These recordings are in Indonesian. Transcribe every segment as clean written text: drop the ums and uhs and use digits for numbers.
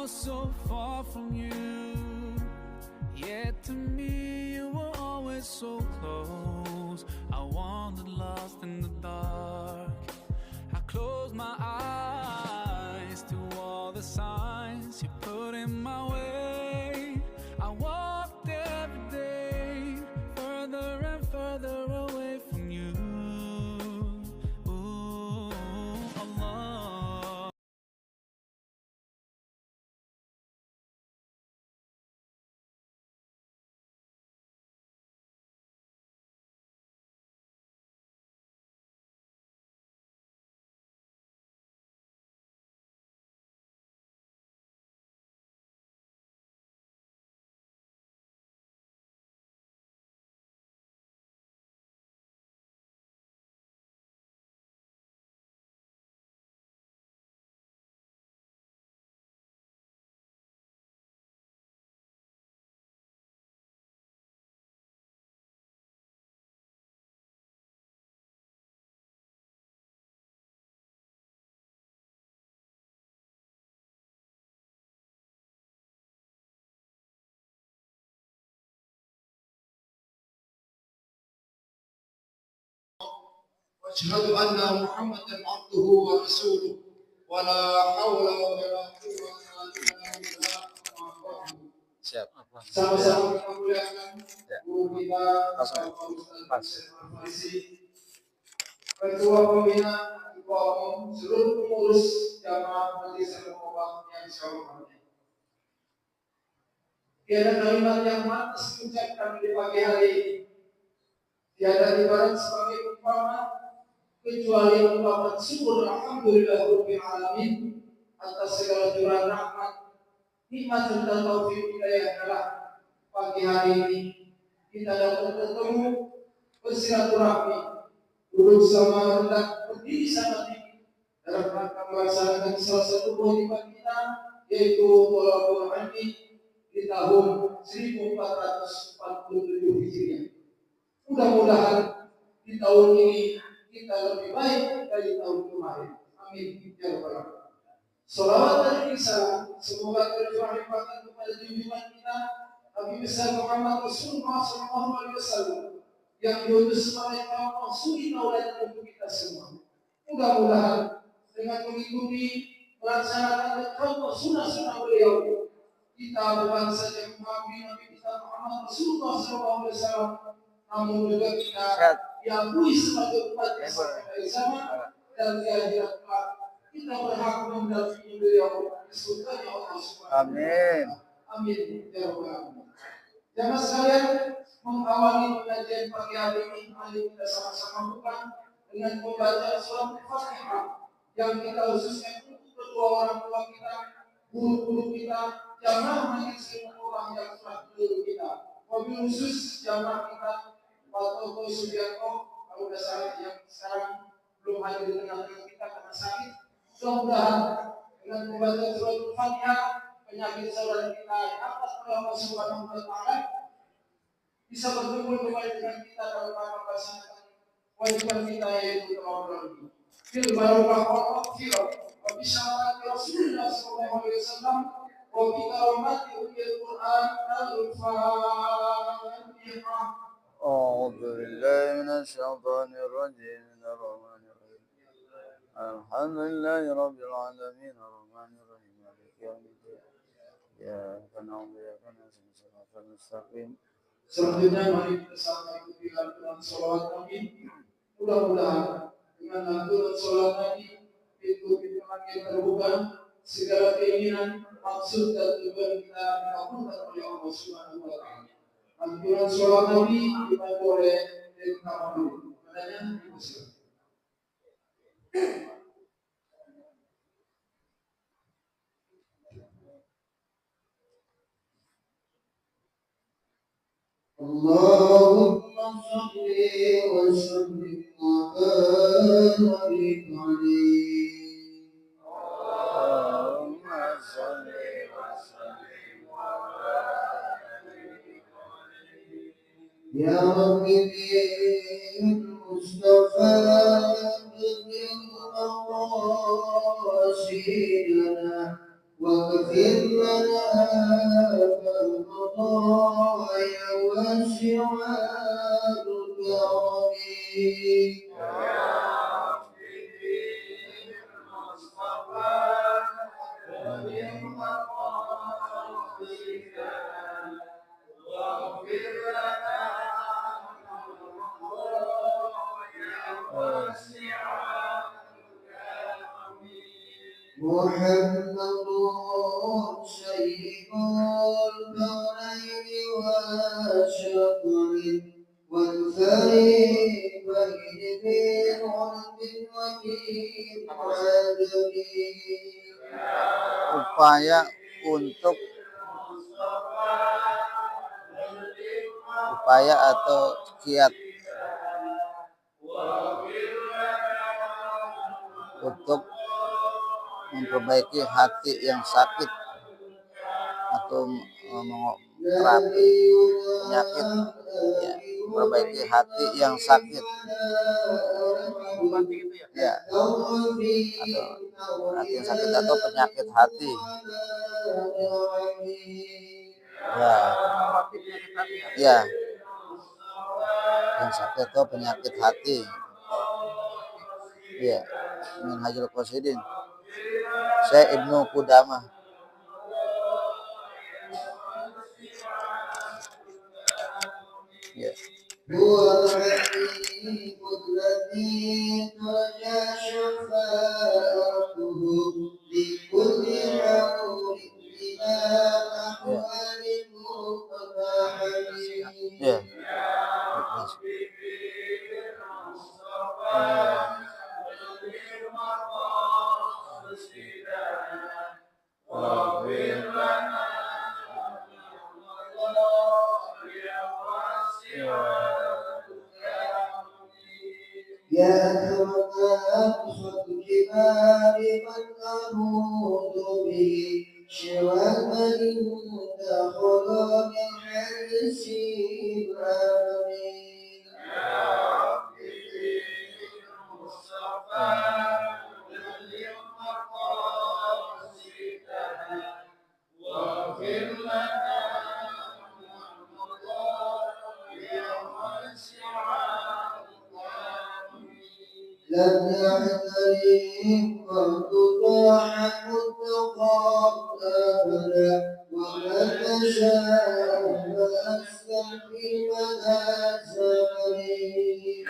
was so far from you, yet to me you were always so close. I wandered lost in the dark. I closed my eyes to all the signs you put in my way. I walked every day further and further away from you. Ooh, Allah. واشهد ان محمدا عبده ورسوله ولا حول ولا قوه الا بالله. Siap. Sama-sama kita muliakan guru kita Pak Ketua Pembina, Ketua Umum, seluruh pengurus jamaah Majelis Al-Muqawah yang saya hormati. Tiada kalimat yang pantas diucapkan di pagi hari ini. Tiada ibarat sebagai umpama kecuali ungkapan syukur alhamdulillahirabbil alamin atas segala curahan rahmat, nikmat serta taufik hidayah adalah pagi hari ini kita dapat bertemu, bersilaturahmi, duduk sama rendah, berdiri sama tinggi dalam rangka melaksanakan salah satu kewajiban kita, yaitu thalabul ilmi di tahun 1447 Hijriah. Mudah-mudahan di tahun ini kita lebih baik dari tahun kemarin. Amin ya rabbal alamin. Salawat dan salam semoga tercurah limpahkan kepada junjungan kita Nabi besar Muhammad Rasulullah SAW yang diutus oleh Allah suri tauladan untuk kita semua. Mudah-mudahan dengan mengikuti melaksanakan dan sunnah-sunnah beliau, kita bukan saja mengakui Nabi kita Muhammad Rasulullah SAW, namun juga kita diakui sebagai umat yang sampai zaman dan di akhirat kelak kita berhak mendampingi beliau di surganya Allah Subhanahu. Amin. Amin ya rabbal alamin. Jamaah sekalian, mengawali pengajian pagi hari ini, mari kita sama-sama buka dengan membaca surat Al-Fatihah yang kita khususkan untuk kedua orang tua kita, guru-guru kita, jamaah majelis orang yang telah dulu kita, wabil khusus jamaah kita Pak Toto Subianto, kalau sudah sakit yang sekarang belum hadir di tengah-tengah kita karena sakit. Mudah-mudahan dengan membaca surat Al-Fatihah, penyakit saudara kita yang atas Allah Subhanahu wa Ta'ala bisa berkumpul kembali dengan kita dalam rangka melaksanakan kewajiban kita yaitu tawakal. Fil barokah wa tafsir wa bisyarat Rasulullah sallallahu alaihi wasallam wa bi karamati Al-Qur'an Al-Fatihah. أعوذ بالله من الشيطان الرجيم الرحمن الرحيم الحمد لله رب العالمين الرحمن الرحيم مالك يوم الدين إياك نعبد وإياك نستعين صراط المستقيم. Selanjutnya mari kita sama ikuti lantunan sholawat Nabi. Mudah-mudahan dengan lantunan sholawat Nabi pintu-pintu langit terbuka, segala keinginan, maksud dan tujuan kita dikabulkan oleh Allah Subhanahu wa Ta'ala. Lantunan sholawat Nabi dibantu oleh Dewi Kamal. Padanya dimusir. Allahumma salli wa sallim wa barik alaihi. Allahumma salli wa sallim wa barik alaihi. Ya Rabbi Mustafa bil maqasidana wa واغفر لنا الخطايا واسع الكرم محمد سيد الكونين والشطر والفريقين من عرض وكيل عالمين upaya atau kiat untuk memperbaiki hati yang sakit atau terapi penyakit, ya, memperbaiki hati yang sakit, ya, atau hati yang sakit atau penyakit hati, ya, yang sakit atau penyakit hati, ya, Minhajul Qasidin Syekh Ibnu Qudamah. Ya. Ya. يا أكرم الكبار من أموت به شواك عند خلق الحرس الآمين لم يحترم قد طاح متقام أبدا ولا تشاء أستحي ولا زمني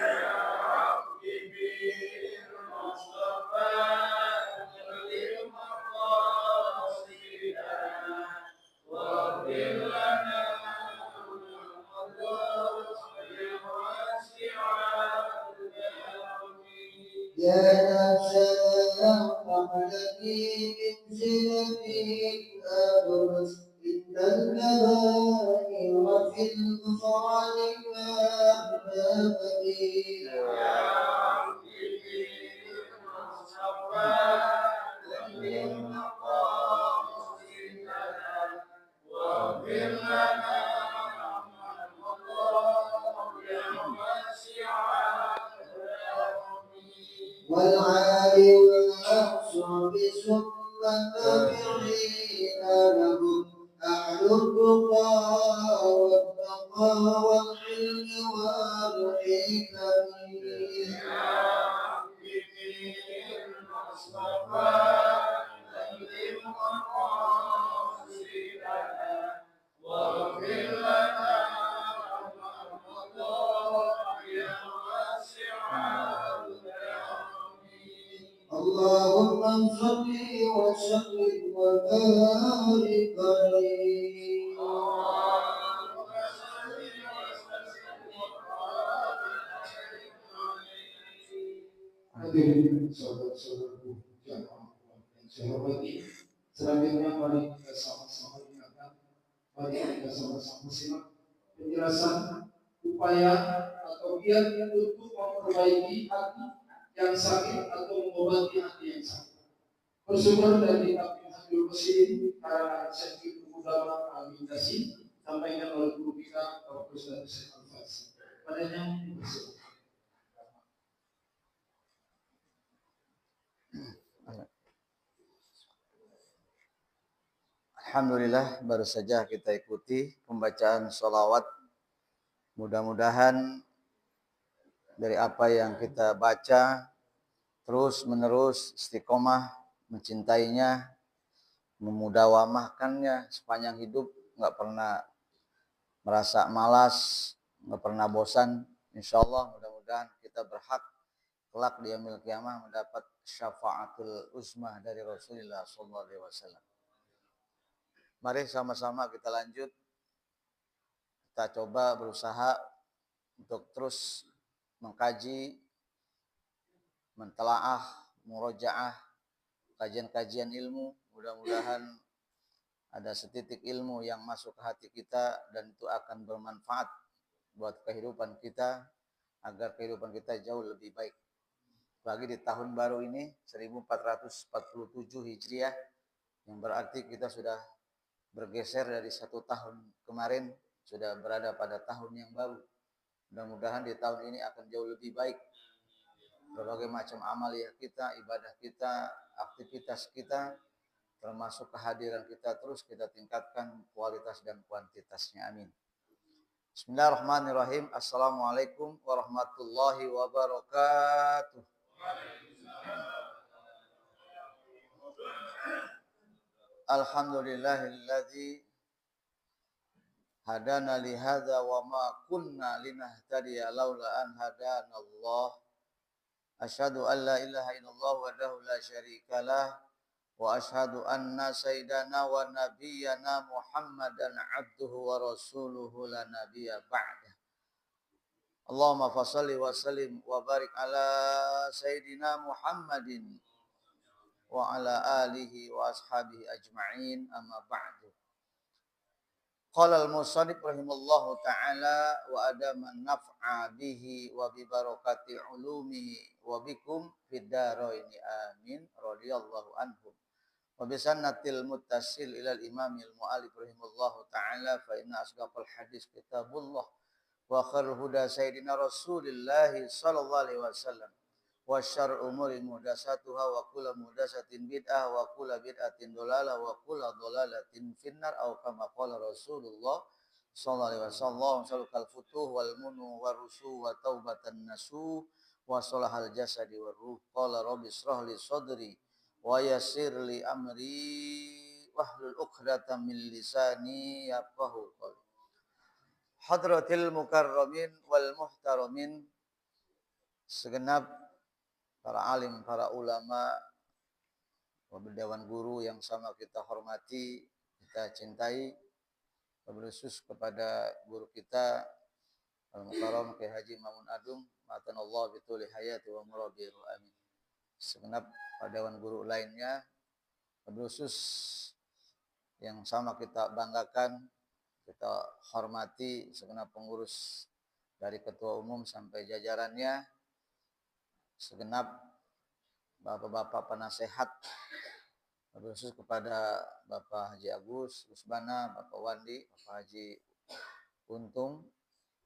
يا نفسنا قبلتي من زلفي الأبرز إن الكبائر في الغفران ما أبدأني والعالي والأحصى ثم التابعين لهم أهل التقى والتقى والحلم والحكم اللهم صل وسلم وبارك عليه Hadirin saudara-saudaraku jamaah yang saya hormati, selanjutnya mari kita sama-sama ingatkan, mari kita sama-sama simak penjelasan upaya atau giat untuk memperbaiki hati yang sakit atau mengobati hati yang sakit. Bersumber dari kitab Minhajul Qasidin karangan Syekh Ibnu Qudamah Al-Maqdisi sampaikan oleh guru kita Profesor Syekh Al-Fasi. Padanya bersumber. Alhamdulillah baru saja kita ikuti pembacaan sholawat. Mudah-mudahan dari apa yang kita baca terus menerus istiqomah mencintainya, memudawamahkannya sepanjang hidup, nggak pernah merasa malas, nggak pernah bosan. Insya Allah mudah-mudahan kita berhak kelak di yaumil qiyamah mendapat syafaatul uzmah dari Rasulullah SAW. Mari sama-sama kita lanjut. Kita coba berusaha untuk terus mengkaji, mentelaah, murojaah, kajian-kajian ilmu. Mudah-mudahan ada setitik ilmu yang masuk ke hati kita dan itu akan bermanfaat buat kehidupan kita agar kehidupan kita jauh lebih baik. Bagi di tahun baru ini 1447 Hijriah yang berarti kita sudah bergeser dari 1 tahun kemarin, sudah berada pada tahun yang baru. Mudah-mudahan di tahun ini akan jauh lebih baik. Berbagai macam amaliyah kita, ibadah kita, aktivitas kita, termasuk kehadiran kita terus kita tingkatkan kualitas dan kuantitasnya. Amin. Bismillahirrahmanirrahim. Assalamualaikum warahmatullahi wabarakatuh. Alhamdulillahilladzi hadana li hadza wa ma kunna linahtadiya laula an hadana Allah. Asyhadu an la ilaha illallah wahdahu la syarikalah wa asyhadu anna sayyidana wa nabiyyana Muhammadan abduhu wa rasuluhu la nabiyya ba'dah. Allahumma fashalli wa sallim wa barik ala sayyidina Muhammadin wa ala alihi wa ashabihi ajma'in, amma ba'du. Qala al-musannif rahimallahu ta'ala wa adama naf'a bihi wa bi barakati ulumihi wa bikum fid dharaini amin radhiyallahu anhum. Wa bi sannatil muttasil ila al-imamil mu'allif rahimallahu ta'ala fa inna asdaqal hadis kitabullah wa khairul huda sayyidina Rasulillah sallallahu alaihi wasallam. Wa syarrul umuri muhdatsatuha wa kullu muhdatsatin bid'ah wa kullu bid'atin dhalalah wa kullu dhalalatin finnar aw kama qala Rasulullah sallallahu alaihi wasallam. Salukal futuh wal munu wa rusu wa taubatan nasu wa salahal jasadi wa ruh. Qala rabbi israh li sadri wa yassir li amri wahlul 'uqdatam min lisani yafqahu qawli. Hadratil mukarramin wal muhtaramin, segenap para alim, para ulama, dewan guru yang sama kita hormati, kita cintai, khusus kepada guru kita Al-Mukarram Kiai Haji Mamun Adung, matanallahu bituli hayati wa murabiru amin. Segenap para dewan guru lainnya, khusus yang sama kita banggakan, kita hormati, segenap pengurus dari ketua umum sampai jajarannya, segenap bapak-bapak penasehat, khusus kepada Bapak Haji Agus Rusbana, Bapak Wandi, Bapak Haji Untung,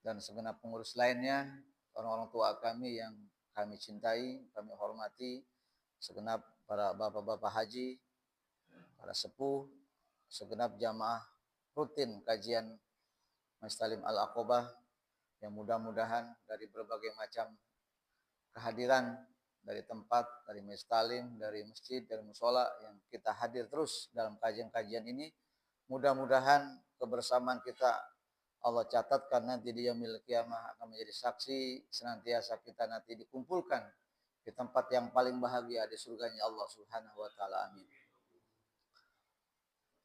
dan segenap pengurus lainnya, orang-orang tua kami yang kami cintai, kami hormati, segenap para bapak-bapak haji, para sepuh, segenap jamaah rutin kajian Majelis Al-Aqobah yang mudah-mudahan dari berbagai macam kehadiran, dari tempat, dari majelis talim, dari masjid, dari musola yang kita hadir terus dalam kajian-kajian ini, mudah-mudahan kebersamaan kita Allah catatkan nanti di yaumil qiyamah akan menjadi saksi senantiasa kita nanti dikumpulkan di tempat yang paling bahagia di surganya Allah Subhanahu wa taala. Amin.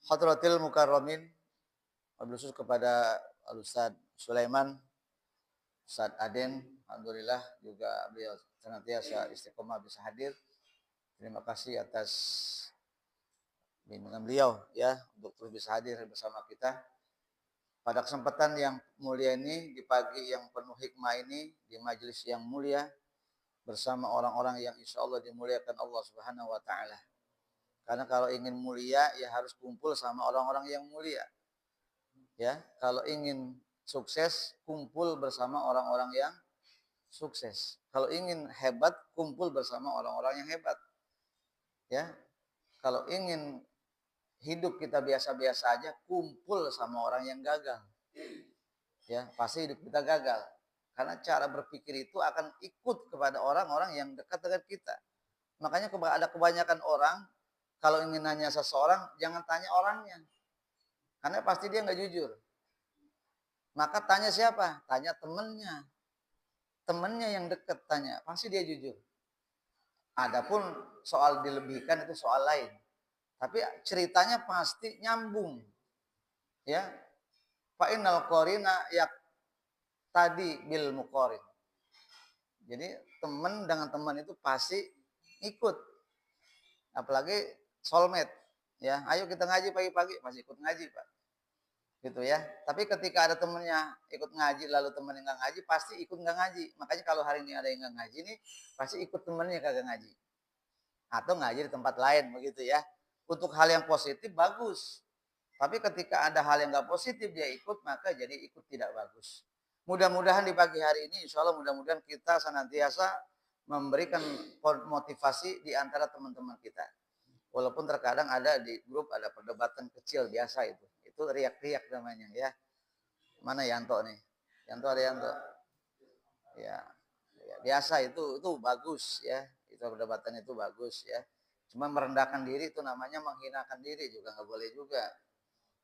Hadratil mukarramin, khusus kepada Al-Ustaz Sulaiman, Ustaz Aden, alhamdulillah juga beliau senantiasa istiqomah bisa hadir. Terima kasih atas bimbingan beliau ya untuk terus bisa hadir bersama kita. Pada kesempatan yang mulia ini, di pagi yang penuh hikmah ini, di majelis yang mulia bersama orang-orang yang insya Allah dimuliakan Allah Subhanahu wa taala. Karena kalau ingin mulia ya harus kumpul sama orang-orang yang mulia. Ya, kalau ingin sukses kumpul bersama orang-orang yang sukses. Kalau ingin hebat kumpul bersama orang-orang yang hebat. Ya. Kalau ingin hidup kita biasa-biasa aja, kumpul sama orang yang gagal. Ya, pasti hidup kita gagal. Karena cara berpikir itu akan ikut kepada orang-orang yang dekat dengan kita. Makanya ada kebanyakan orang, kalau ingin nanya seseorang, jangan tanya orangnya. Karena pasti dia nggak jujur. Maka tanya siapa? Tanya temennya. Temennya yang dekat tanya, pasti dia jujur. Adapun soal dilebihkan itu soal lain. Tapi ceritanya pasti nyambung. Ya. Fa innal qarina yak tadi bil muqarin. Jadi teman dengan teman itu pasti ikut. Apalagi soulmate. Ya, ayo kita ngaji pagi-pagi, pasti ikut ngaji, Pak. Gitu ya. Tapi ketika ada temennya ikut ngaji lalu temennya nggak ngaji, pasti ikut nggak ngaji. Makanya kalau hari ini ada yang nggak ngaji nih, pasti ikut temennya kagak ngaji. Atau ngaji di tempat lain begitu ya. Untuk hal yang positif bagus. Tapi ketika ada hal yang nggak positif dia ikut, maka jadi ikut tidak bagus. Mudah-mudahan di pagi hari ini, insya Allah mudah-mudahan kita senantiasa memberikan motivasi di antara teman-teman kita. Walaupun terkadang ada di grup ada perdebatan kecil biasa itu. Itu riak-riak namanya ya. Mana Yanto nih? Yanto ada Yanto. Ya, biasa itu bagus ya. Itu perdebatan itu bagus ya. Cuma merendahkan diri itu namanya menghinakan diri juga nggak boleh juga.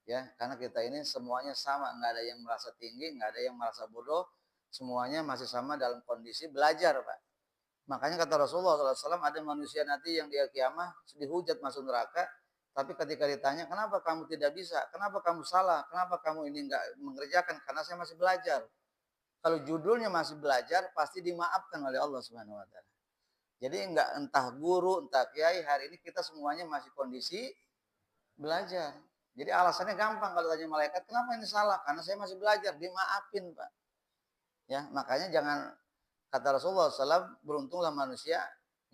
Ya, karena kita ini semuanya sama, nggak ada yang merasa tinggi, nggak ada yang merasa bodoh, semuanya masih sama dalam kondisi belajar, Pak. Makanya kata Rasulullah SAW, ada manusia nanti yang dia kiamah dihujat masuk neraka, tapi ketika ditanya, kenapa kamu tidak bisa, kenapa kamu salah, kenapa kamu ini nggak mengerjakan, karena saya masih belajar. Kalau judulnya masih belajar, pasti dimaafkan oleh Allah Subhanahu Wa Taala. Jadi nggak entah guru, entah kiai, hari ini kita semuanya masih kondisi belajar. Jadi alasannya gampang kalau tanya malaikat, kenapa ini salah? Karena saya masih belajar, dimaafin, Pak. Ya, makanya jangan, kata Rasulullah SAW, beruntunglah manusia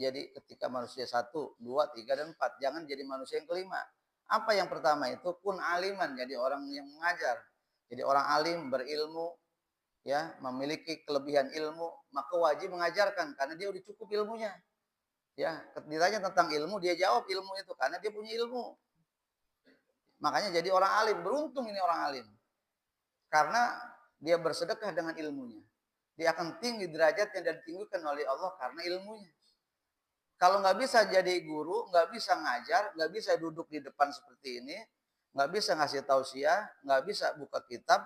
jadi ketika manusia 1, 2, 3, dan 4. Jangan jadi manusia yang kelima. Apa yang pertama itu? Kun aliman, jadi orang yang mengajar. Jadi orang alim, berilmu, ya, memiliki kelebihan ilmu, maka wajib mengajarkan karena dia udah cukup ilmunya. Ya, ditanya tentang ilmu, dia jawab ilmu itu karena dia punya ilmu. Makanya jadi orang alim, beruntung ini orang alim. Karena dia bersedekah dengan ilmunya. Dia akan tinggi derajatnya dan ditinggikan oleh Allah karena ilmunya. Kalau nggak bisa jadi guru, nggak bisa ngajar, nggak bisa duduk di depan seperti ini, nggak bisa ngasih tausiah, nggak bisa buka kitab,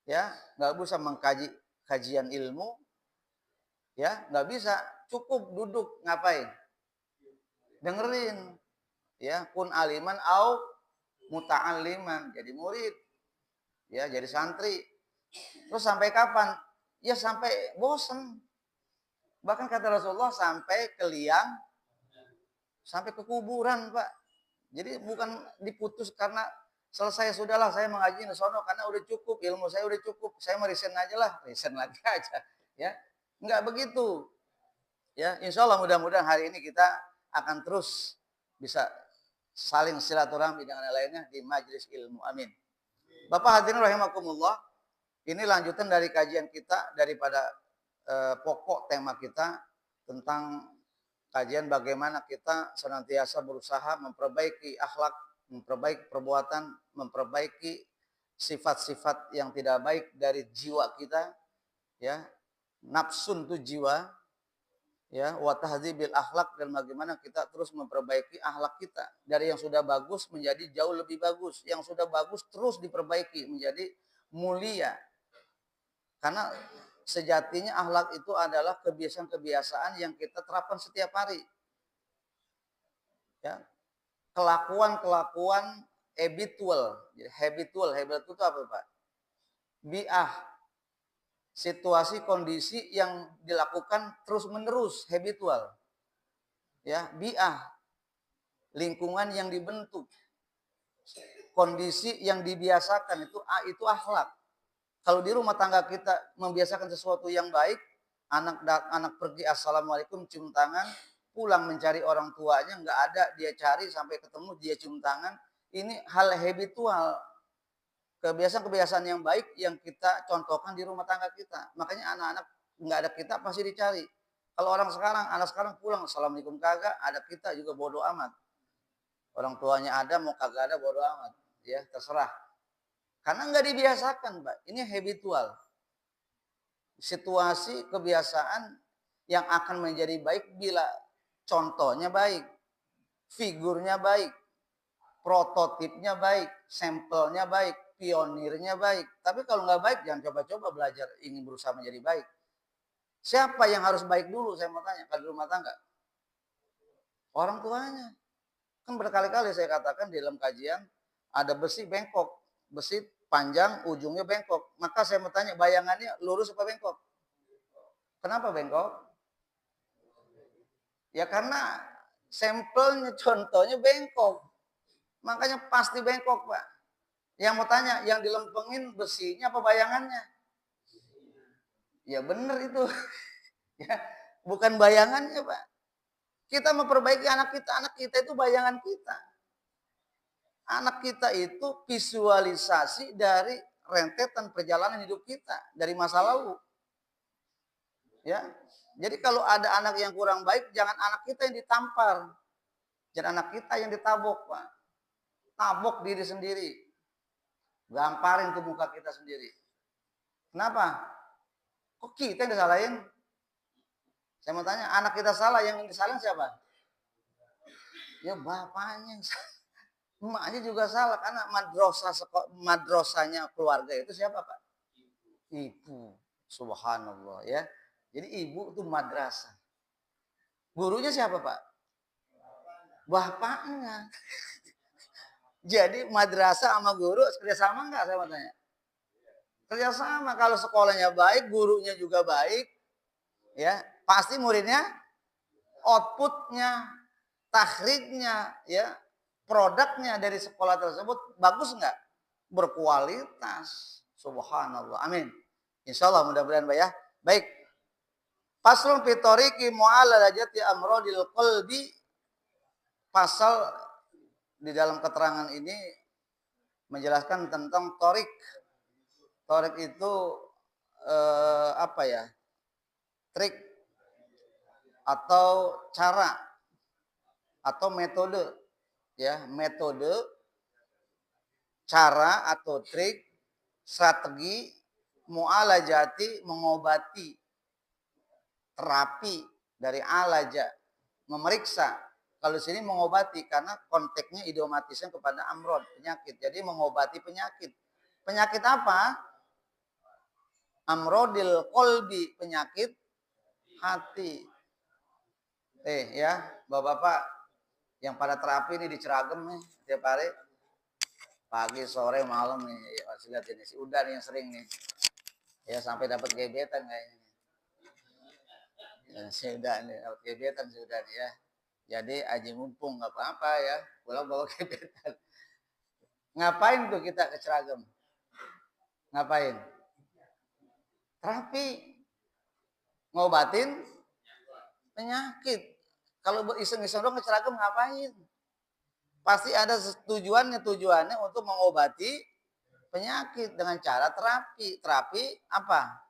ya, nggak bisa mengkaji kajian ilmu, ya, nggak bisa, cukup duduk ngapain? Dengerin, ya, kun aliman au muta'alliman, jadi murid, ya, jadi santri. Terus sampai kapan? Ya sampai bosan. Bahkan kata Rasulullah sampai ke liang, sampai ke kuburan, Pak. Jadi bukan diputus karena selesai sudahlah saya mengaji di sono karena udah cukup, ilmu saya udah cukup, saya mau resign aja lah, resign lagi aja, ya. Enggak begitu. Ya, insya Allah mudah-mudahan hari ini kita akan terus bisa saling silaturahmi dengan yang lainnya di majelis ilmu. Amin. Bapak hadirin rahimakumullah, ini lanjutan dari kajian kita daripada pokok tema kita tentang kajian bagaimana kita senantiasa berusaha memperbaiki akhlak, memperbaiki perbuatan, memperbaiki sifat-sifat yang tidak baik dari jiwa kita, ya. Nafsun itu jiwa, ya, wa tahdzibil akhlak, dan bagaimana kita terus memperbaiki akhlak kita dari yang sudah bagus menjadi jauh lebih bagus, yang sudah bagus terus diperbaiki menjadi mulia. Karena sejatinya akhlak itu adalah kebiasaan-kebiasaan yang kita terapkan setiap hari. Ya. Kelakuan-kelakuan habitual. Habitual itu apa, Pak? Bi'ah. Situasi kondisi yang dilakukan terus-menerus, habitual. Ya, bi'ah. Lingkungan yang dibentuk. Kondisi yang dibiasakan itu akhlak. Kalau di rumah tangga kita membiasakan sesuatu yang baik, anak pergi assalamualaikum cium tangan, pulang mencari orang tuanya nggak ada, dia cari sampai ketemu dia cium tangan, ini hal habitual, kebiasaan-kebiasaan yang baik yang kita contohkan di rumah tangga kita. Makanya anak-anak nggak ada kita pasti dicari. Kalau anak sekarang pulang assalamualaikum kagak, ada kita juga bodoh amat. Orang tuanya ada mau kagak ada bodo amat, ya terserah. Karena nggak dibiasakan, Pak. Ini habitual. Situasi kebiasaan yang akan menjadi baik bila contohnya baik, figurnya baik, prototipnya baik, sampelnya baik, pionirnya baik. Tapi kalau nggak baik, jangan coba-coba belajar ingin berusaha menjadi baik. Siapa yang harus baik dulu? Saya mau tanya, kalau di rumah tangga. Orang tuanya. Kan berkali-kali saya katakan di dalam kajian, ada besi bengkok. Besi panjang, ujungnya bengkok. Maka saya mau tanya, bayangannya lurus apa bengkok? Kenapa bengkok? Ya karena sampelnya, contohnya bengkok. Makanya pasti bengkok, Pak. Yang mau tanya, yang dilempengin besinya apa bayangannya? Ya benar itu. Ya, bukan bayangannya, Pak. Kita memperbaiki anak kita itu bayangan kita. Anak kita itu visualisasi dari rentetan perjalanan hidup kita dari masa lalu. Ya. Jadi kalau ada anak yang kurang baik, jangan anak kita yang ditampar. Jangan anak kita yang ditabok, Pak. Tabok diri sendiri. Gamparin ke muka kita sendiri. Kenapa? Kok kita yang disalahin? Saya mau tanya, anak kita salah, yang disalahin siapa? Ya bapaknya yang salah. Emaknya juga salah karena madrasahnya keluarga itu siapa, Pak? Ibu. Subhanallah ya. Jadi ibu itu madrasah. Gurunya siapa, Pak? Bapaknya. Jadi madrasah sama guru kerjasama enggak, saya mau tanya? Kerjasama. Kalau sekolahnya baik, gurunya juga baik, ya pasti muridnya outputnya, takhrijnya, ya produknya dari sekolah tersebut bagus enggak? Berkualitas. Subhanallah. Amin. Insya Allah mudah-mudahan, Pak ya. Baik. Faslun fi tariqi mu'alajati amradil qalbi. Pasal di dalam keterangan ini menjelaskan tentang torik. Torik itu apa ya? Trik atau cara atau metode, ya metode, cara atau trik, strategi mu'alajati, mengobati, terapi dari alaja, memeriksa. Kalau sini mengobati karena konteksnya idiomatisnya kepada amrod, penyakit. Jadi mengobati penyakit. Penyakit apa? Amrodil kolbi, penyakit hati. Ya, Bapak-bapak yang pada terapi ini di Ceragem nih tiap hari, pagi, sore, malam nih. Ya, lihat ini si Uda nih yang sering nih. Ya sampai dapat gebetan kayaknya. Ya, si Uda nih dapat gebetan si Uda nih ya. Jadi aji mumpung nggak apa-apa ya, pulang bawa gebetan. Ngapain tuh kita ke Ceragem? Ngapain? Terapi, ngobatin penyakit. Kalau iseng-iseng dong ke Ceragem ngapain? Pasti ada tujuannya untuk mengobati penyakit dengan cara terapi. Terapi apa?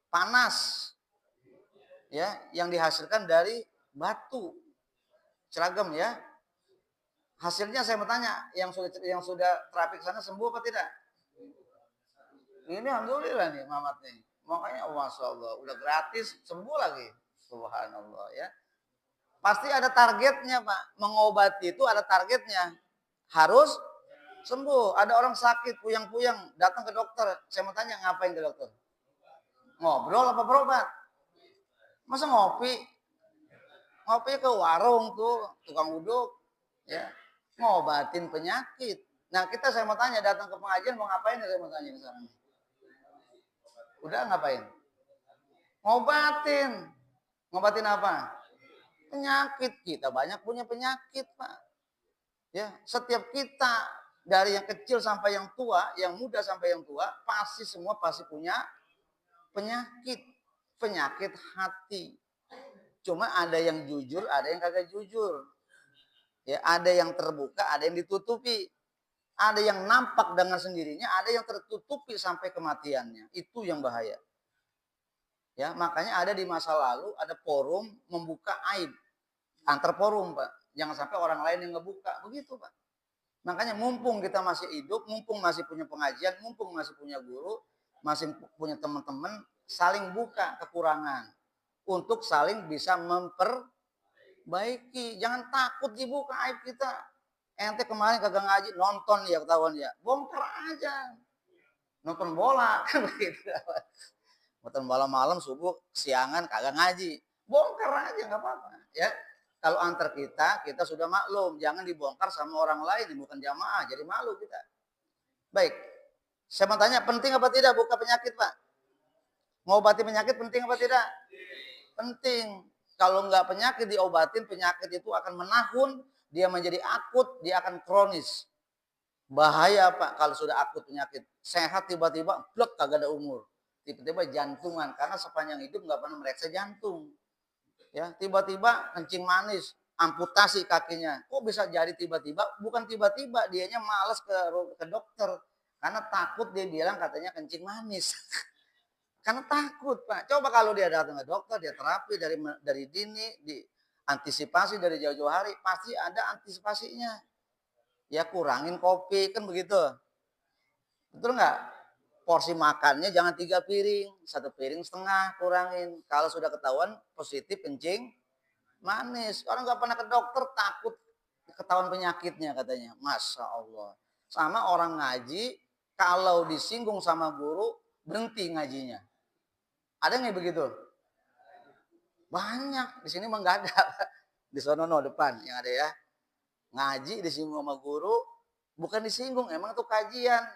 Panas, ya, yang dihasilkan dari batu. Ceragem ya. Hasilnya saya mau tanya, yang sudah terapi ke sana sembuh apa tidak? Ini alhamdulillah nih Mamat nih. Makanya masya Allah udah gratis sembuh lagi. Subhanallah ya. Pasti ada targetnya, Pak. Mengobati itu ada targetnya. Harus sembuh. Ada orang sakit puyang-puyang datang ke dokter. Saya mau tanya ngapain ke dokter? Ngobrol apa berobat? Masa ngopi? Ngopi ke warung tuh, tukang uduk, ya, ngobatin penyakit. Nah kita saya mau tanya datang ke pengajian mau ngapain ya, saya mau tanya sekarang. Udah ngapain? Ngobatin. Ngobatin apa? Penyakit. Kita banyak punya penyakit, Pak. Ya, setiap kita dari yang kecil sampai yang tua, yang muda sampai yang tua, pasti punya penyakit. Penyakit hati. Cuma ada yang jujur, ada yang kagak jujur. Ya, ada yang terbuka, ada yang ditutupi. Ada yang nampak dengan sendirinya, ada yang tertutupi sampai kematiannya. Itu yang bahaya. Ya, makanya ada di masa lalu ada forum membuka aib. Antar forum, Pak. Jangan sampai orang lain yang ngebuka. Begitu, Pak. Makanya mumpung kita masih hidup, mumpung masih punya pengajian, mumpung masih punya guru, masih punya teman-teman, saling buka kekurangan. Untuk saling bisa memperbaiki. Jangan takut dibuka aib kita. Ente kemarin kagak ngaji, nonton ya ketahuan ya. Bongkar aja. Nonton bola kan begitu. Nonton bola malam subuh siangan kagak ngaji. Bongkar aja nggak apa-apa ya. Kalau antar kita sudah maklum, jangan dibongkar sama orang lain, bukan jamaah, jadi malu kita. Baik, saya mau tanya, penting apa tidak buka penyakit, Pak? Ngobati penyakit penting apa tidak? Penting. Kalau nggak penyakit diobatin, penyakit itu akan menahun, dia menjadi akut, dia akan kronis. Bahaya, Pak, kalau sudah akut penyakit. Sehat tiba-tiba, blek, kagak ada umur. Tiba-tiba jantungan, karena sepanjang hidup nggak pernah meriksa jantung. Ya, tiba-tiba kencing manis, amputasi kakinya. Kok bisa jadi tiba-tiba? Bukan tiba-tiba, dianya malas ke dokter karena takut, dia bilang katanya kencing manis. Karena takut, Pak. Coba kalau dia datang ke dokter, dia terapi dari dini, diantisipasi dari jauh-jauh hari, pasti ada antisipasinya. Ya kurangin kopi, kan begitu. Betul nggak? Porsi makannya jangan 3 piring, 1 piring setengah kurangin. Kalau sudah ketahuan positif kencing manis, orang nggak pernah ke dokter takut ketahuan penyakitnya katanya. Masya Allah. Sama orang ngaji, kalau disinggung sama guru berhenti ngajinya. Ada nggak begitu? Banyak. Di sini mah nggak ada. Di sono depan yang ada ya. Ngaji disinggung sama guru, bukan disinggung, emang itu kajian.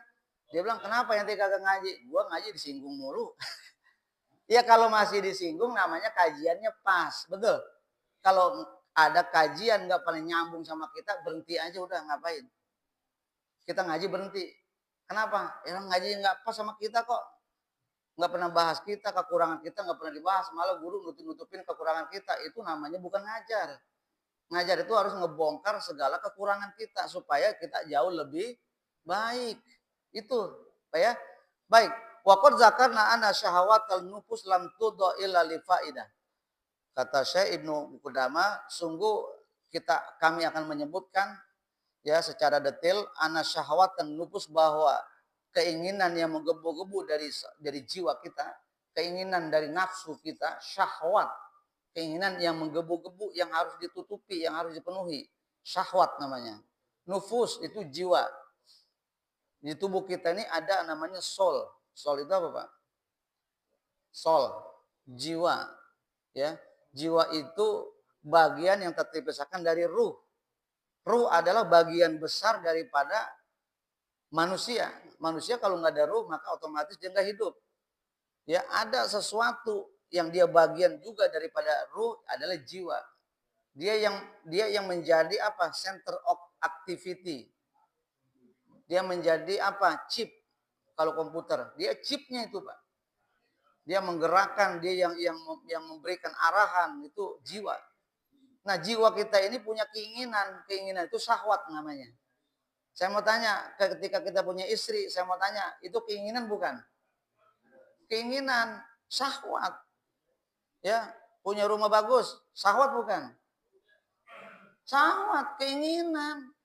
Dia bilang, kenapa yang kagak ngaji? Gua ngaji disinggung mulu. Ya kalau masih disinggung namanya kajiannya pas. Betul. Kalau ada kajian nggak pernah nyambung sama kita, berhenti aja udah, ngapain. Kita ngaji berhenti. Kenapa? Ya ngaji nggak pas sama kita kok. Nggak pernah bahas kita, kekurangan kita nggak pernah dibahas. Malah guru nutupin kekurangan kita. Itu namanya bukan ngajar. Ngajar itu harus ngebongkar segala kekurangan kita. Supaya kita jauh lebih baik. Itu, Pak ya. Baik, waqad zakarna anna syahawatal nufus lam tudha illa li faidah. Kata Syekh Ibnu Qudamah, sungguh kami akan menyebutkan ya secara detail anna syahawatan nufus, bahwa keinginan yang menggebu-gebu dari jiwa kita, keinginan dari nafsu kita, syahwat, keinginan yang menggebu-gebu yang harus ditutupi, yang harus dipenuhi. Syahwat namanya. Nufus itu jiwa. Di tubuh kita ini ada namanya soul. Soul itu apa, Pak? Soul, jiwa. Ya, jiwa itu bagian yang terpisahkan dari ruh. Ruh adalah bagian besar daripada manusia. Manusia kalau nggak ada ruh maka otomatis dia nggak hidup. Ya, ada sesuatu yang dia bagian juga daripada ruh adalah jiwa. Dia yang menjadi apa? Center of activity. Dia menjadi apa? Chip. Kalau komputer, dia chipnya itu, Pak. Dia menggerakkan, dia yang memberikan arahan, itu jiwa. Nah, jiwa kita ini punya keinginan itu syahwat namanya. Saya mau tanya, ketika kita punya istri, saya mau tanya, itu keinginan bukan? Keinginan, syahwat. Ya, punya rumah bagus, syahwat bukan? Syahwat, keinginan.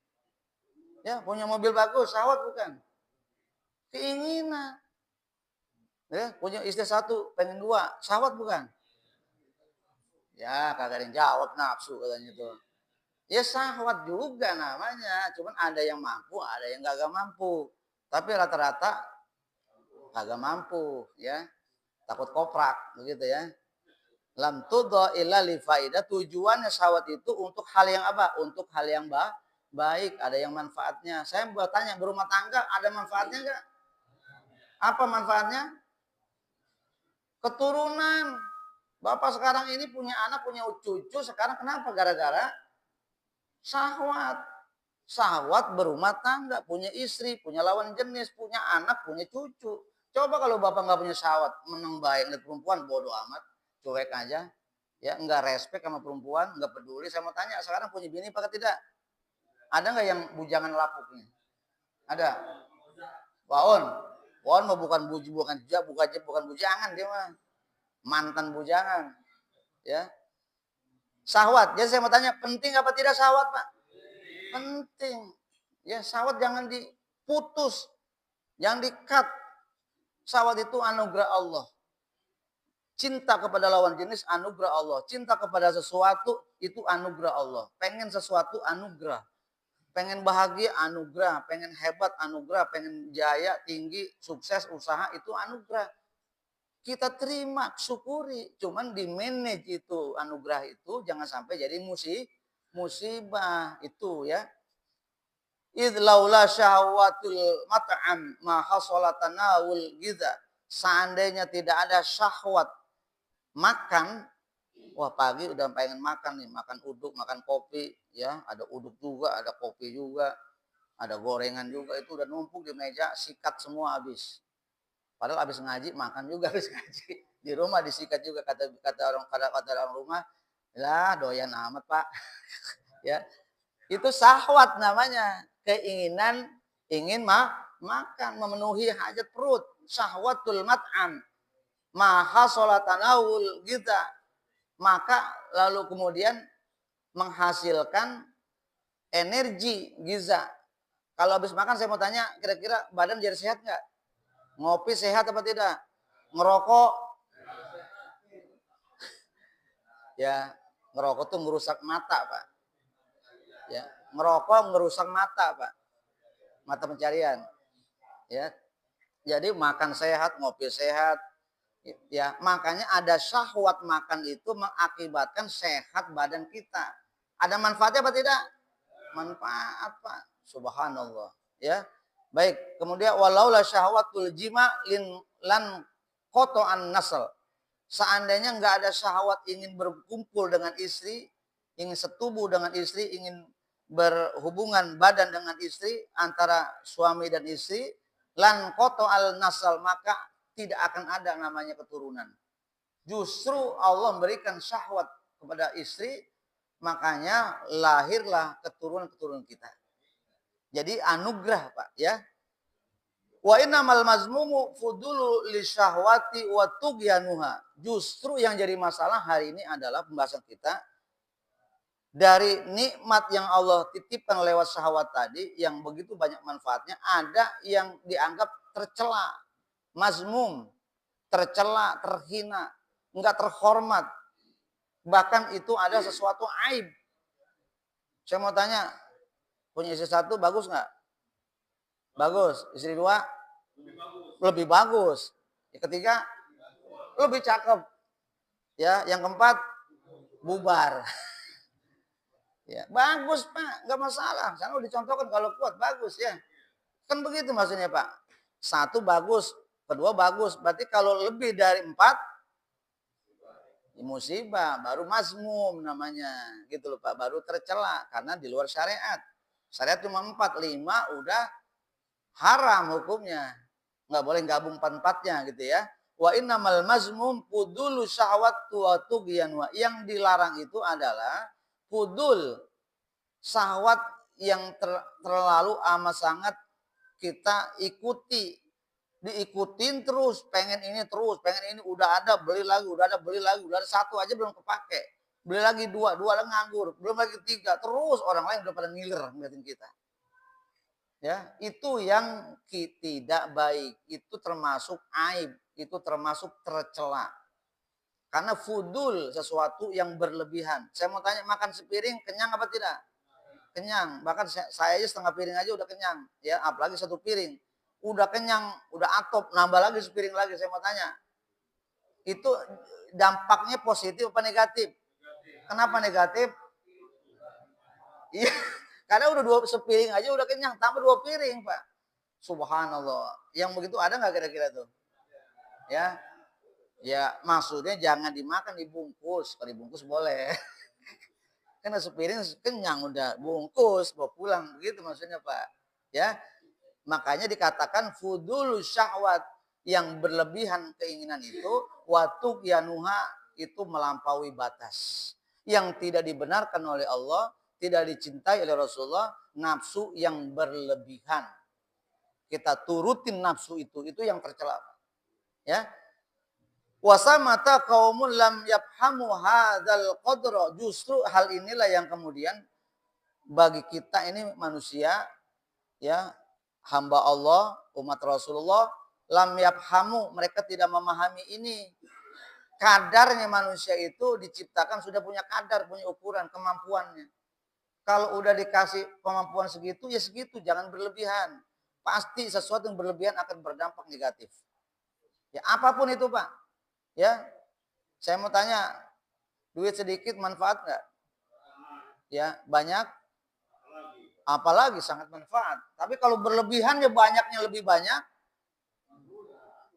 Ya, punya mobil bagus, syahwat bukan? Keinginan. Ya, punya istri 1, pengen 2, syahwat bukan? Ya, kagak ada yang jawab, nafsu katanya tuh. Ya syahwat juga namanya, cuman ada yang mampu, ada yang kagak mampu. Tapi rata-rata kagak mampu, ya. Takut koprak, begitu ya. Lam tudha illa li faidah, tujuannya syahwat itu untuk hal yang apa? Untuk hal yang baik, ada yang manfaatnya. Saya buat tanya, berumah tangga ada manfaatnya enggak? Apa manfaatnya? Keturunan. Bapak sekarang ini punya anak, punya cucu, sekarang kenapa? Gara-gara syahwat. Syahwat berumah tangga, punya istri, punya lawan jenis, punya anak, punya cucu. Coba kalau bapak nggak punya syahwat, menang baik lihat perempuan, bodoh amat, cuek aja. Ya, nggak respect sama perempuan, nggak peduli. Saya mau tanya, sekarang punya bini apa tidak? Ada nggak yang bujangan lapuknya? Ada. Waon mah bukan bujangan dia mah. Mantan bujangan. Ya. Syahwat. Jadi saya mau tanya, penting apa tidak syahwat, Pak? Penting. Ya, syahwat jangan diputus. Jangan di-cut. Syahwat itu anugerah Allah. Cinta kepada lawan jenis anugerah Allah. Cinta kepada sesuatu itu anugerah Allah. Pengen sesuatu anugerah. Pengen bahagia anugerah, pengen hebat anugerah, pengen jaya, tinggi, sukses, usaha itu anugerah. Kita terima, syukuri. Cuman di manage itu anugerah itu jangan sampai jadi musibah itu ya. Idh laula syahwatul mat'am ma hasala tanawul giza. Seandainya tidak ada syahwat makan, wah pagi udah pengen makan nih, makan uduk, makan kopi, ya ada uduk juga, ada kopi juga, ada gorengan juga, itu udah numpuk di meja, sikat semua habis. Padahal habis ngaji makan juga habis ngaji. Di rumah disikat juga kata orang rumah, lah doyan amat Pak. Ya, itu syahwat namanya, keinginan ingin makan, memenuhi hajat perut, syahwatul mat'am, maha sholatanawul kita. Maka lalu kemudian menghasilkan energi giza. Kalau habis makan saya mau tanya, kira-kira badan jadi sehat nggak? Ngopi sehat apa tidak? Ngerokok? Ya, ngerokok tuh merusak mata, Pak. Ya, ngerokok merusak mata, Pak. Mata pencarian. Ya. Jadi makan sehat, ngopi sehat. Ya, makanya ada syahwat makan itu mengakibatkan sehat badan kita. Ada manfaatnya apa tidak? Manfaat, Pak. Subhanallah. Ya. Baik, kemudian walaula syahwatul jima lan qata'an nasl. Seandainya enggak ada syahwat ingin berkumpul dengan istri, ingin setubuh dengan istri, ingin berhubungan badan dengan istri antara suami dan istri, lan qata'al nasl, maka tidak akan ada namanya keturunan. Justru Allah memberikan syahwat kepada istri, makanya lahirlah keturunan-keturunan kita. Jadi anugerah, Pak, ya. Wa innamal mazmumu fudulu li syahwati wa tughyanuha. Justru yang jadi masalah hari ini adalah pembahasan kita dari nikmat yang Allah titipkan lewat syahwat tadi yang begitu banyak manfaatnya, ada yang dianggap tercela, mazmum, tercela, terhina, enggak terhormat. Bahkan itu ada sesuatu aib. Saya mau tanya, punya istri satu bagus nggak? Bagus. Istri dua? Lebih bagus. Yang ketiga? Lebih cakep. Ya, yang keempat? Bubar. Ya, bagus Pak, nggak masalah. Saya udah dicontohkan kalau kuat, bagus ya. Kan begitu maksudnya Pak. Satu bagus, kedua bagus. Berarti kalau lebih dari 4, musibah, baru mazmum namanya. Gitu loh Pak, baru tercela karena di luar syariat. Syariat cuma 4, 5 udah haram hukumnya. Nggak boleh gabung 4-4-nya gitu ya. Wa innamal mazmum fudulu syahwat wa tughyan. Yang dilarang itu adalah fudul, syahwat yang terlalu amat sangat kita ikuti. Diikutin terus, pengen ini terus, pengen ini udah ada beli lagi, udah ada beli lagi, udah ada 1 aja belum kepake. Beli lagi 2 lagi nganggur, belum lagi 3, terus orang lain udah pada ngiler ngeliatin kita. Ya, itu yang tidak baik, itu termasuk aib, itu termasuk tercela. Karena fudul sesuatu yang berlebihan. Saya mau tanya, makan sepiring kenyang apa tidak? Kenyang. Bahkan saya aja setengah piring aja udah kenyang, ya, apalagi 1 piring. Udah kenyang, udah atop, nambah lagi sepiring lagi. Saya mau tanya, itu dampaknya positif apa negatif? Kenapa negatif? Iya, karena udah 2 sepiring aja udah kenyang, tambah 2 piring, Pak. Subhanallah. Yang begitu ada nggak kira-kira tuh? Ya, ya maksudnya jangan dimakan, dibungkus. Kalau dibungkus boleh. Karena sepiring kenyang udah, bungkus, bawa pulang, begitu maksudnya Pak. Ya, makanya dikatakan fudulu syahwat, yang berlebihan keinginan itu, watuk yanuha, itu melampaui batas. Yang tidak dibenarkan oleh Allah, tidak dicintai oleh Rasulullah, nafsu yang berlebihan. Kita turutin nafsu itu yang tercela. Ya. Wasamata qaumun lam yafhamu hadzal qadra. Justru hal inilah yang kemudian bagi kita ini manusia, ya, hamba Allah, umat Rasulullah, lam yafhamu, mereka tidak memahami ini. Kadarnya manusia itu diciptakan sudah punya kadar, punya ukuran, kemampuannya. Kalau udah dikasih kemampuan segitu, ya segitu, jangan berlebihan. Pasti sesuatu yang berlebihan akan berdampak negatif. Ya, apapun itu, Pak. Ya, saya mau tanya, duit sedikit manfaat nggak? Ya, banyak? Apalagi sangat manfaat. Tapi kalau berlebihan ya banyaknya lebih banyak.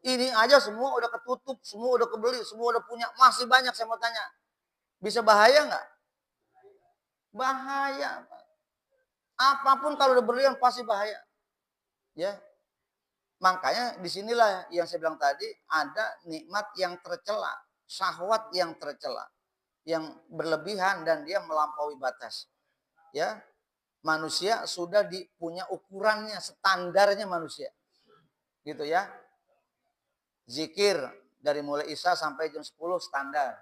Ini aja semua udah ketutup, semua udah kebeli, semua udah punya. Masih banyak, saya mau tanya. Bisa bahaya nggak? Bahaya. Apapun kalau udah berlebihan pasti bahaya. Ya, makanya disinilah yang saya bilang tadi, ada nikmat yang tercela, syahwat yang tercela, yang berlebihan dan dia melampaui batas. Ya, manusia sudah punya ukurannya, standarnya manusia. Gitu ya. Zikir dari mulai Isya sampai jam 10 standar.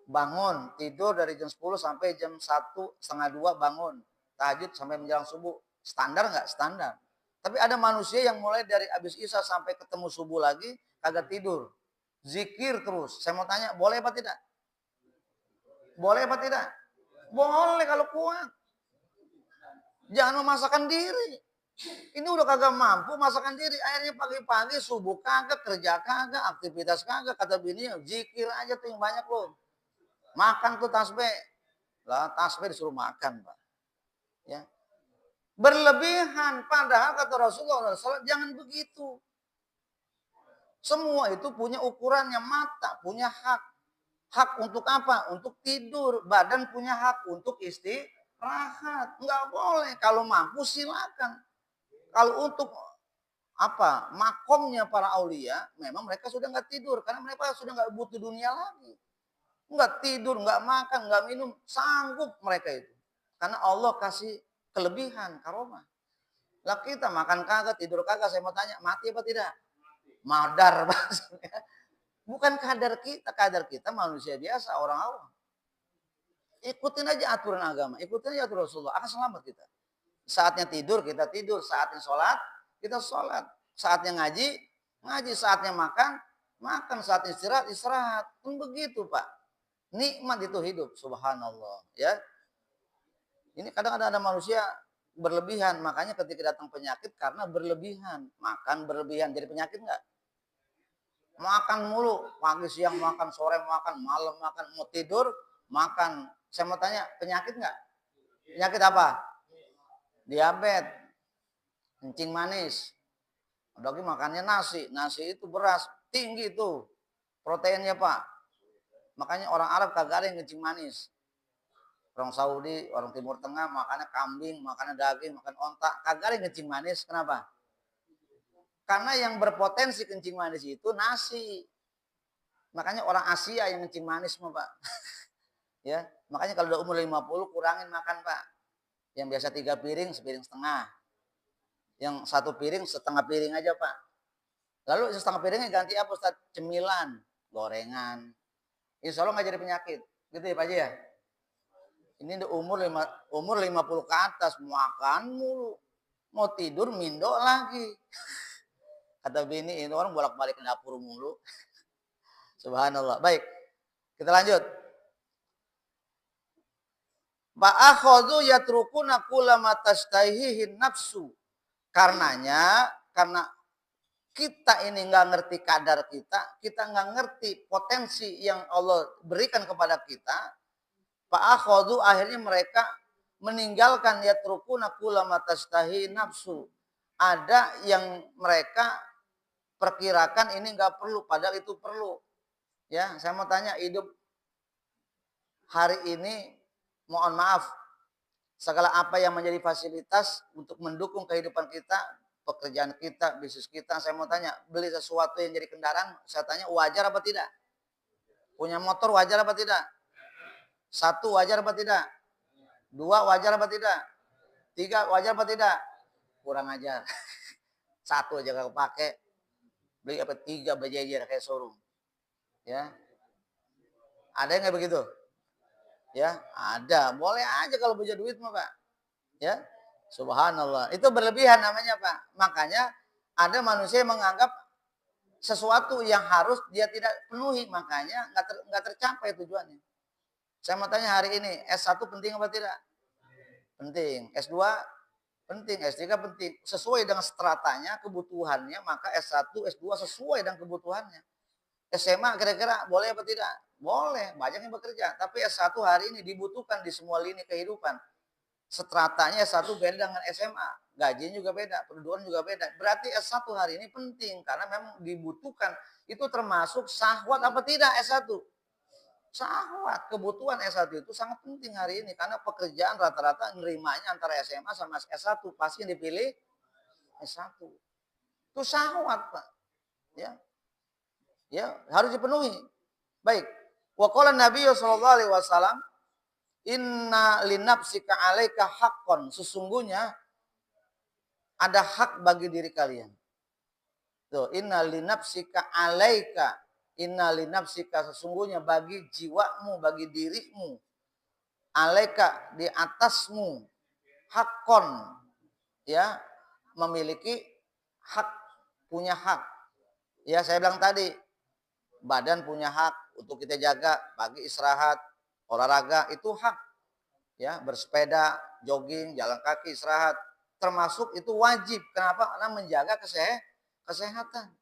Bangun, tidur dari jam 10 sampai jam 1:30 bangun. Tahajud sampai menjelang subuh. Standar nggak? Standar. Tapi ada manusia yang mulai dari habis Isya sampai ketemu subuh lagi, kagak tidur. Zikir terus. Saya mau tanya, boleh apa tidak? Boleh apa tidak? Boleh kalau kuat. Jangan memaksakan diri. Ini udah kagak mampu masakan diri. Akhirnya pagi-pagi subuh kagak, kerja kagak, aktivitas kagak. Kata bininya, zikir aja tuh yang banyak loh. Makan tuh tasbih. Lah tasbih disuruh makan, Pak. Ya. Berlebihan. Padahal kata Rasulullah SAW, jangan begitu. Semua itu punya ukurannya. Mata punya hak. Hak untuk apa? Untuk tidur. Badan punya hak untuk istirahat. Nggak boleh. Kalau mampu silakan. Kalau untuk apa? Makomnya para aulia, memang mereka sudah nggak tidur. Karena mereka sudah nggak butuh dunia lagi. Nggak tidur, nggak makan, nggak minum. Sanggup mereka itu. Karena Allah kasih kelebihan, karomah. Lah kita makan kagak, tidur kagak, saya mau tanya, mati apa tidak? Madar maksudnya. Bukan kadar kita manusia biasa, orang awam. Ikutin aja aturan agama, ikutin aja aturan Rasulullah, akan selamat kita. Saatnya tidur, kita tidur. Saatnya sholat, kita sholat. Saatnya ngaji, ngaji. Saatnya makan, makan. Saatnya istirahat, istirahat. Kan begitu, Pak. Nikmat itu hidup, subhanallah. Ya, ini kadang ada manusia berlebihan, makanya ketika datang penyakit karena berlebihan, makan berlebihan, jadi penyakit nggak? Makan mulu, pagi siang makan, sore makan, malam makan, mau tidur makan. Saya mau tanya, penyakit nggak? Penyakit apa? Diabetes, kencing manis. Apalagi makannya nasi, nasi itu beras tinggi itu proteinnya, Pak. Makanya orang Arab kagak ada yang kencing manis. Orang Saudi, orang Timur Tengah makannya kambing, makannya daging, makan onta, kagak ada yang kencing manis. Kenapa? Karena yang berpotensi kencing manis itu nasi. Makanya orang Asia yang kencing manis mah, Pak. Ya, makanya kalau udah umur 50 kurangin makan, Pak. Yang biasa 3 piring, sepiring setengah. Yang 1 piring, setengah piring aja, Pak. Lalu setengah piringnya ganti apa, Ustaz? Cemilan, gorengan. Insya Allah nggak jadi penyakit. Gitu ya, Pak Haji ya? Ini udah umur 50 ke atas, makan mulu. Mau tidur, mindo lagi. Kata bini, ini orang bolak-balik ke dapur mulu. Subhanallah. Baik, kita lanjut. Fa'akhadhu yatrukuna kullama tastaihihin nafsu. Karena kita ini nggak ngerti kadar kita nggak ngerti potensi yang Allah berikan kepada kita. Fa'akhadhu, akhirnya mereka meninggalkan yatrukuna kullama tastaihihin nafsu. Ada yang mereka perkirakan ini nggak perlu, padahal itu perlu. Ya, saya mau tanya, hidup hari ini, mohon maaf, segala apa yang menjadi fasilitas untuk mendukung kehidupan kita, pekerjaan kita, bisnis kita, saya mau tanya, beli sesuatu yang jadi kendaraan, saya tanya wajar apa tidak? Punya motor wajar apa tidak? 1 wajar apa tidak? 2 wajar apa tidak? 3 wajar apa tidak? Kurang ajar. 1 aja gak kepake. Beli apa 3 berjejer kayak showroom. Ya. Ada yang nggak begitu? Ya, ada. Boleh aja kalau punya duit mah, Pak. Ya. Subhanallah. Itu berlebihan namanya, Pak. Makanya ada manusia yang menganggap sesuatu yang harus dia tidak penuhi, makanya nggak tercapai tujuannya. Saya mau tanya hari ini, S1 penting apa tidak? Penting. S2 penting, S3 penting. Sesuai dengan stratanya, kebutuhannya, maka S1, S2 sesuai dengan kebutuhannya. SMA kira-kira boleh apa tidak? Boleh, banyak yang bekerja. Tapi S1 hari ini dibutuhkan di semua lini kehidupan. Stratanya S1 beda dengan SMA. Gajinya juga beda, pendudukan juga beda. Berarti S1 hari ini penting karena memang dibutuhkan. Itu termasuk syahwat apa tidak S1? Syahwat, kebutuhan S1 itu sangat penting hari ini. Karena pekerjaan rata-rata nerimanya antara SMA sama S1. Pasti yang dipilih S1. Itu syahwat, Pak. Ya, ya harus dipenuhi. Baik. Wa qala Nabi sallallahu alaihi wasallam, inna linafsika 'alaika haqqan. Sesungguhnya ada hak bagi diri kalian. Tuh, inna linafsika 'alaika. Inna linafsika, sesungguhnya bagi jiwamu, bagi dirimu. 'Alaika, di atasmu. Haqqan. Ya, memiliki hak, punya hak. Ya, saya bilang tadi, badan punya hak untuk kita jaga, pagi istirahat, olahraga itu hak. Ya, bersepeda, jogging, jalan kaki, istirahat, termasuk itu wajib. Kenapa? Karena menjaga kesehatan.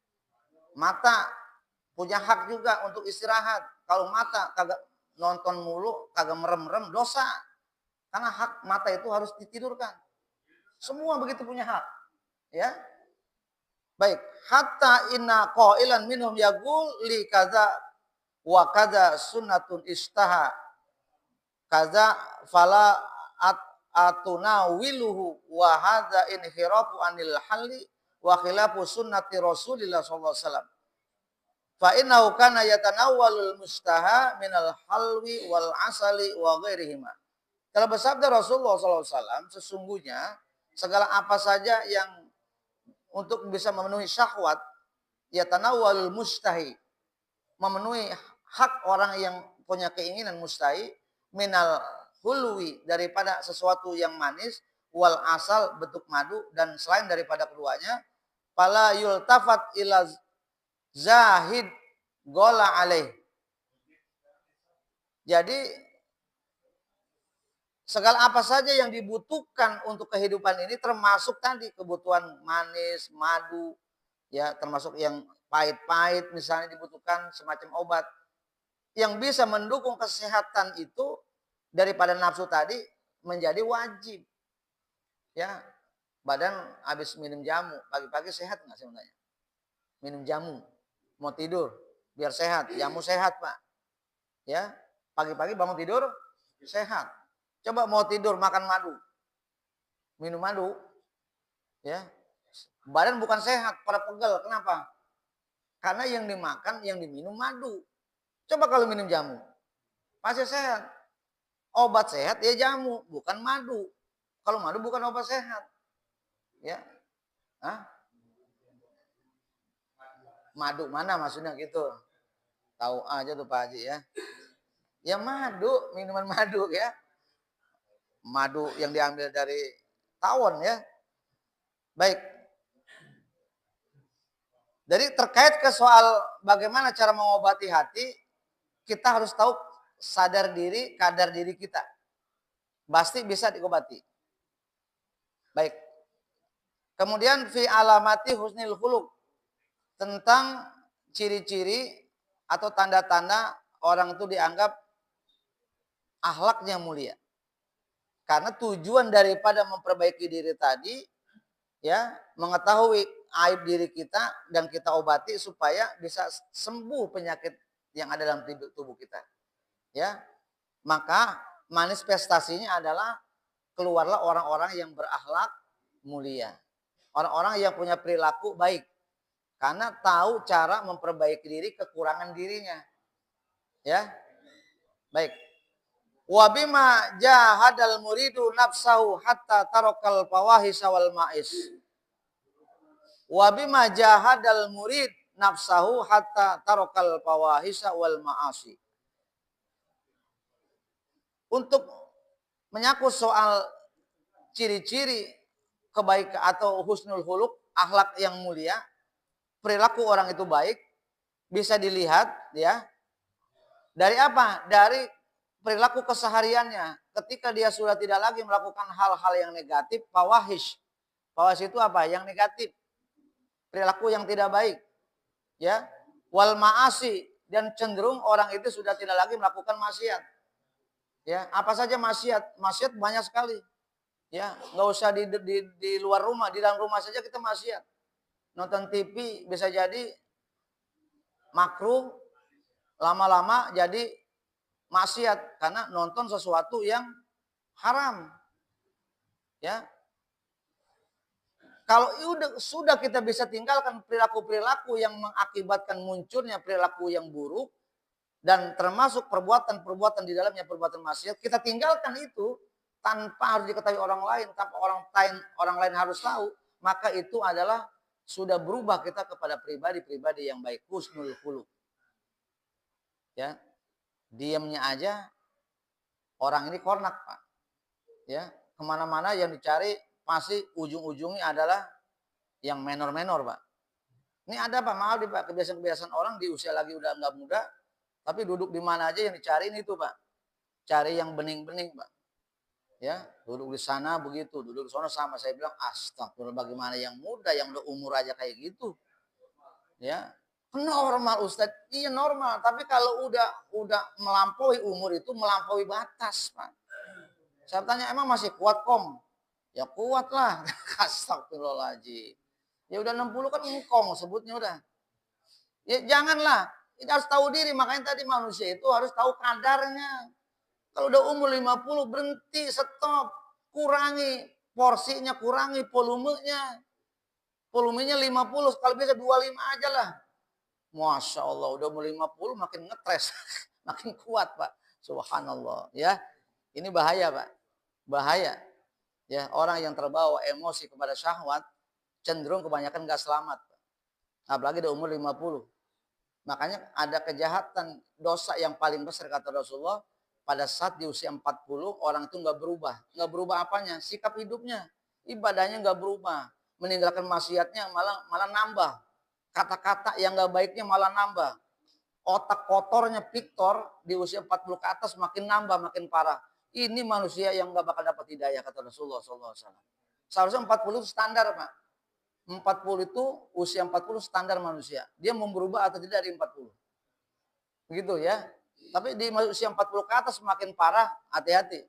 Mata punya hak juga untuk istirahat. Kalau mata kagak nonton mulu, kagak merem-merem, dosa. Karena hak mata itu harus ditidurkan. Semua begitu punya hak. Ya. Baik, hatta inna qailan minhum yaqul li kaza wa kaza sunnatun istaha kaza fala atunawiluhu wa hadza inhirafu anil halli wa khilafu sunnati Rasulillah sallallahu alaihi wasallam. Fa innahu kana yatanawwalul mustaha minal halwi wal asali wa ghairihima. Kalau bersabda Rasulullah sallallahu alaihi wasallam, sesungguhnya segala apa saja yang untuk bisa memenuhi syahwat, yatanawwalul mustahi, memenuhi hak orang yang punya keinginan mustahi, minal hulwi, daripada sesuatu yang manis, wal asal, bentuk madu, dan selain daripada keduanya, fala yultafat ila zahid gola alaih. Jadi segala apa saja yang dibutuhkan untuk kehidupan ini termasuk tadi kebutuhan manis, madu, ya termasuk yang pahit-pahit misalnya dibutuhkan semacam obat yang bisa mendukung kesehatan itu daripada nafsu tadi menjadi wajib. Ya, badan habis minum jamu pagi-pagi sehat nggak sebenarnya? Minum jamu, mau tidur biar sehat, jamu sehat Pak. Ya, pagi-pagi bangun tidur sehat. Coba mau tidur makan madu, minum madu, ya badan bukan sehat, pada pegel. Kenapa? Karena yang dimakan, yang diminum madu. Coba kalau minum jamu, pasti sehat. Obat sehat ya jamu, bukan madu. Kalau madu bukan obat sehat. Ya, hah? Madu mana maksudnya gitu? Tahu aja tuh Pak Haji ya. Ya madu, minuman madu ya. Madu yang diambil dari tawon ya. Baik. Jadi terkait ke soal bagaimana cara mengobati hati, kita harus tahu sadar diri, kadar diri kita. Pasti bisa diobati. Baik. Kemudian fi alamati husnil khuluq, tentang ciri-ciri atau tanda-tanda orang itu dianggap akhlaknya mulia. Karena tujuan daripada memperbaiki diri tadi, ya, mengetahui aib diri kita dan kita obati supaya bisa sembuh penyakit yang ada dalam tubuh kita. Ya, maka manifestasinya adalah keluarlah orang-orang yang berakhlak mulia. Orang-orang yang punya perilaku baik. Karena tahu cara memperbaiki diri, kekurangan dirinya. Ya. Baik. Wa bima jahadal muridu nafsahu hatta tarakal fawahisha wal ma'is. Wa bima jahadal murid nafsahu hatta tarokal fawahisha wal ma'asi. Untuk menyangkut soal ciri-ciri kebaikan atau husnul huluk, akhlak yang mulia, perilaku orang itu baik, bisa dilihat ya dari apa? Dari perilaku kesehariannya. Ketika dia sudah tidak lagi melakukan hal-hal yang negatif, fawahish. Fawahish itu apa? Yang negatif. Perilaku yang tidak baik. Ya. Wal ma'asi, dan cenderung orang itu sudah tidak lagi melakukan maksiat. Ya, apa saja maksiat? Maksiat banyak sekali. Ya, nggak usah di luar rumah, di dalam rumah saja kita maksiat. Nonton TV bisa jadi makruh, lama-lama jadi maksiat karena nonton sesuatu yang haram. Ya. Kalau sudah kita bisa tinggalkan perilaku-perilaku yang mengakibatkan munculnya perilaku yang buruk dan termasuk perbuatan-perbuatan di dalamnya perbuatan maksiat, kita tinggalkan itu tanpa harus diketahui orang lain, tanpa orang lain harus tahu, maka itu adalah sudah berubah kita kepada pribadi-pribadi yang baik, husnul khuluq. Ya. Diamnya aja orang ini kornak, Pak. Ya, kemana-mana yang dicari pasti ujung-ujungnya adalah yang menor-menor, Pak. Ini ada, Pak, maaf Pak, kebiasaan-kebiasaan orang di usia lagi udah nggak muda, tapi duduk di mana aja yang dicariin itu, Pak. Cari yang bening-bening, Pak. Ya, duduk di sana begitu, duduk di sana sama. Saya bilang, astagfirullah, bagaimana yang muda, yang udah umur aja kayak gitu. Ya, normal Ustaz. Iya normal, tapi kalau udah melampaui umur itu melampaui batas, Pak. Saya tanya, emang masih kuat, Kom? Ya kuat lah. Astagfirullahaladzim. Ya udah 60 kan engkong sebutnya udah. Ya janganlah. Kita harus tahu diri. Makanya tadi manusia itu harus tahu kadarnya. Kalau udah umur 50 berhenti, stop. Kurangi porsinya, kurangi volumenya. Volumenya 50, kalau bisa 25 aja lah. Masya Allah, udah umur 50 makin ngetres. Makin kuat, Pak. Subhanallah. Ya, ini bahaya, Pak. Bahaya. Ya, orang yang terbawa emosi kepada syahwat cenderung kebanyakan gak selamat. Apalagi di umur 50. Makanya ada kejahatan, dosa yang paling besar kata Rasulullah, pada saat di usia 40 orang itu gak berubah. Gak berubah apanya? Sikap hidupnya. Ibadahnya gak berubah. Meninggalkan maksiatnya malah nambah. Kata-kata yang gak baiknya malah nambah. Otak kotornya Victor di usia 40 ke atas makin nambah, makin parah. Ini manusia yang gak bakal dapat hidayah kata Rasulullah SAW. Seharusnya 40 standar, Pak. 40 itu usia 40 standar manusia. Dia mau berubah atau tidak dari 40. Begitu ya. Tapi di usia 40 ke atas semakin parah, hati-hati.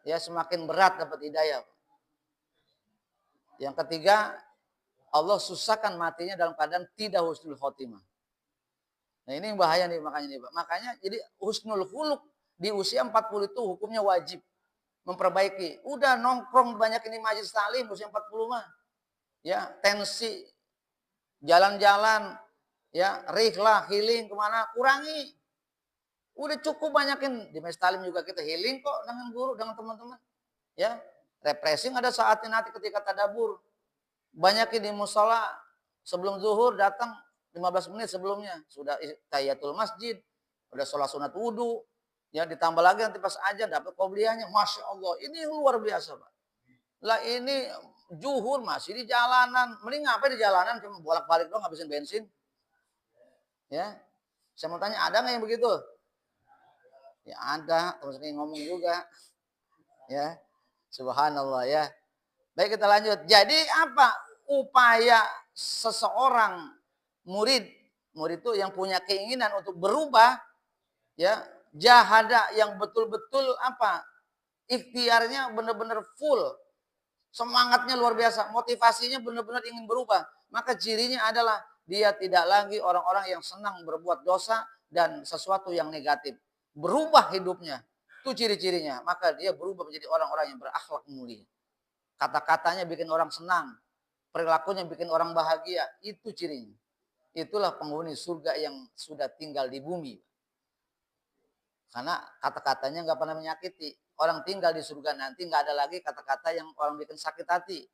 Ya, semakin berat dapat hidayah. Yang ketiga, Allah susahkan matinya dalam keadaan tidak husnul khotimah. Nah, ini yang bahaya nih makanya nih, Pak. Makanya jadi husnul khuluq di usia 40 itu hukumnya wajib memperbaiki. Udah nongkrong banyak ini majelis taklim usia 40 mah. Ya, tensi, jalan-jalan, ya, rihlah, healing kemana, kurangi. Udah cukup banyakin. Di majelis taklim juga kita healing kok dengan guru, dengan teman-teman. Ya, refreshing ada saatnya nanti ketika tadabur. Banyakin di musola sebelum zuhur datang 15 menit sebelumnya. Sudah tahiyatul masjid, udah sholat sunat wudhu. Ya, ditambah lagi nanti pas ajan dapat qobliyahnya. Masya Allah, ini luar biasa, Pak. Lah ini zuhur masih di jalanan. Mending ngapain di jalanan, cuma bolak-balik doang ngabisin bensin. Ya, saya mau tanya, ada nggak yang begitu? Ya ada, terus ngomong juga. Ya, subhanallah ya. Baik, kita lanjut. Jadi apa upaya seseorang murid itu yang punya keinginan untuk berubah, ya, jahada yang betul-betul apa? Ikhtiarnya benar-benar full. Semangatnya luar biasa, motivasinya benar-benar ingin berubah. Maka cirinya adalah dia tidak lagi orang-orang yang senang berbuat dosa dan sesuatu yang negatif. Berubah hidupnya. Itu ciri-cirinya. Maka dia berubah menjadi orang-orang yang berakhlak mulia. Kata-katanya bikin orang senang. Perilakunya bikin orang bahagia. Itu cirinya. Itulah penghuni surga yang sudah tinggal di bumi. Karena kata-katanya nggak pernah menyakiti. Orang tinggal di surga nanti nggak ada lagi kata-kata yang orang bikin sakit hati.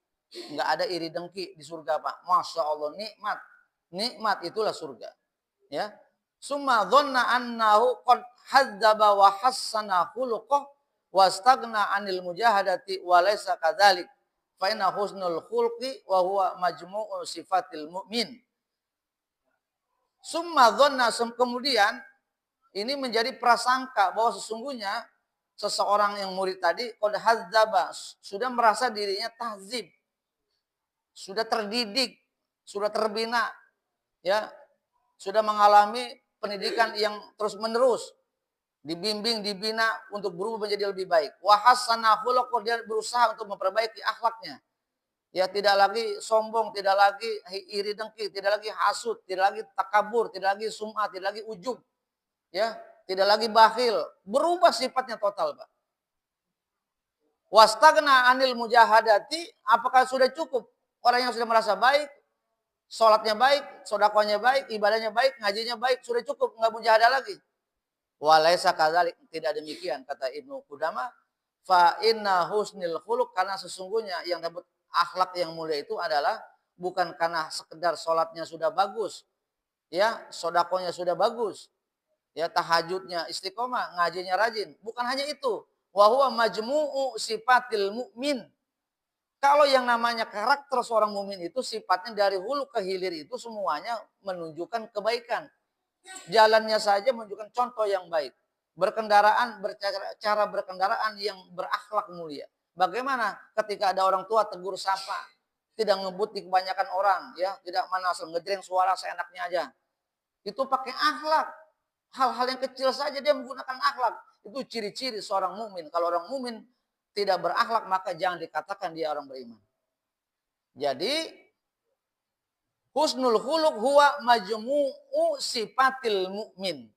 Nggak ada iri dengki di surga, Pak. Masya Allah, nikmat. nikmat itulah surga. Ya. Summa dhanna annahu qad hadzaba wa hassana khuluquh wastagna 'anil mujahadati wa laysa kadzalik. Fa inna husnul khulqi wa huwa majmu'u sifatil mu'min. Summa dhanna, kemudian ini menjadi prasangka bahwa sesungguhnya seseorang yang murid tadi qad hadzaba, sudah merasa dirinya tahzib, sudah terdidik, sudah terbina, ya, sudah mengalami pendidikan yang terus-menerus, dibimbing, dibina untuk berubah menjadi lebih baik. Wa hassana khuluqah, dia berusaha untuk memperbaiki akhlaknya. Ya, tidak lagi sombong, tidak lagi iri dengki, tidak lagi hasud, tidak lagi takabur, tidak lagi sum'ah, tidak lagi ujub. Ya, tidak lagi bakhil, berubah sifatnya total, Pak. Wastagna 'anil mujahadati, apakah sudah cukup orang yang sudah merasa baik, sholatnya baik, sodakohnya baik, ibadahnya baik, ngajinya baik, sudah cukup, nggak mujahadah lagi? Walaysa kadzalik, tidak demikian, kata Ibnu Qudamah. Fa inna husnil khuluq, karena sesungguhnya yang disebut akhlak yang mulia itu adalah bukan karena sekedar sholatnya sudah bagus, ya, sodakohnya sudah bagus, ya, tahajudnya istiqomah, ngajinya rajin, bukan hanya itu. Wa huwa majmu'u sifatil mu'min. Kalau yang namanya karakter seorang mukmin itu sifatnya dari hulu ke hilir itu semuanya menunjukkan kebaikan. Jalannya saja menunjukkan contoh yang baik. Berkendaraan, cara berkendaraan yang berakhlak mulia. Bagaimana ketika ada orang tua tegur sapa, tidak ngebut di kebanyakan orang, ya, tidak asal ngejreng suara seenaknya aja. Itu pakai akhlak. Hal-hal yang kecil saja dia menggunakan akhlak. Itu ciri-ciri seorang mukmin. Kalau orang mukmin tidak berakhlak, maka jangan dikatakan dia orang beriman. Jadi husnul khuluq huwa majmu'u sifatil mu'min.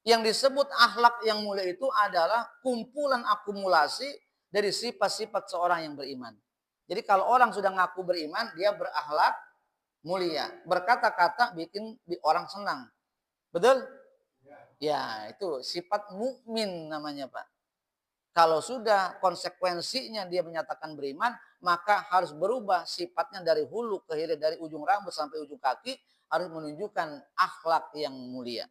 Yang disebut akhlak yang mulia itu adalah kumpulan akumulasi dari sifat-sifat seorang yang beriman. Jadi kalau orang sudah ngaku beriman, dia berakhlak mulia. Berkata-kata bikin orang senang. Betul? Ya, itu sifat mukmin namanya, Pak. Kalau sudah konsekuensinya dia menyatakan beriman, maka harus berubah sifatnya dari hulu ke hilir, dari ujung rambut sampai ujung kaki, harus menunjukkan akhlak yang mulia.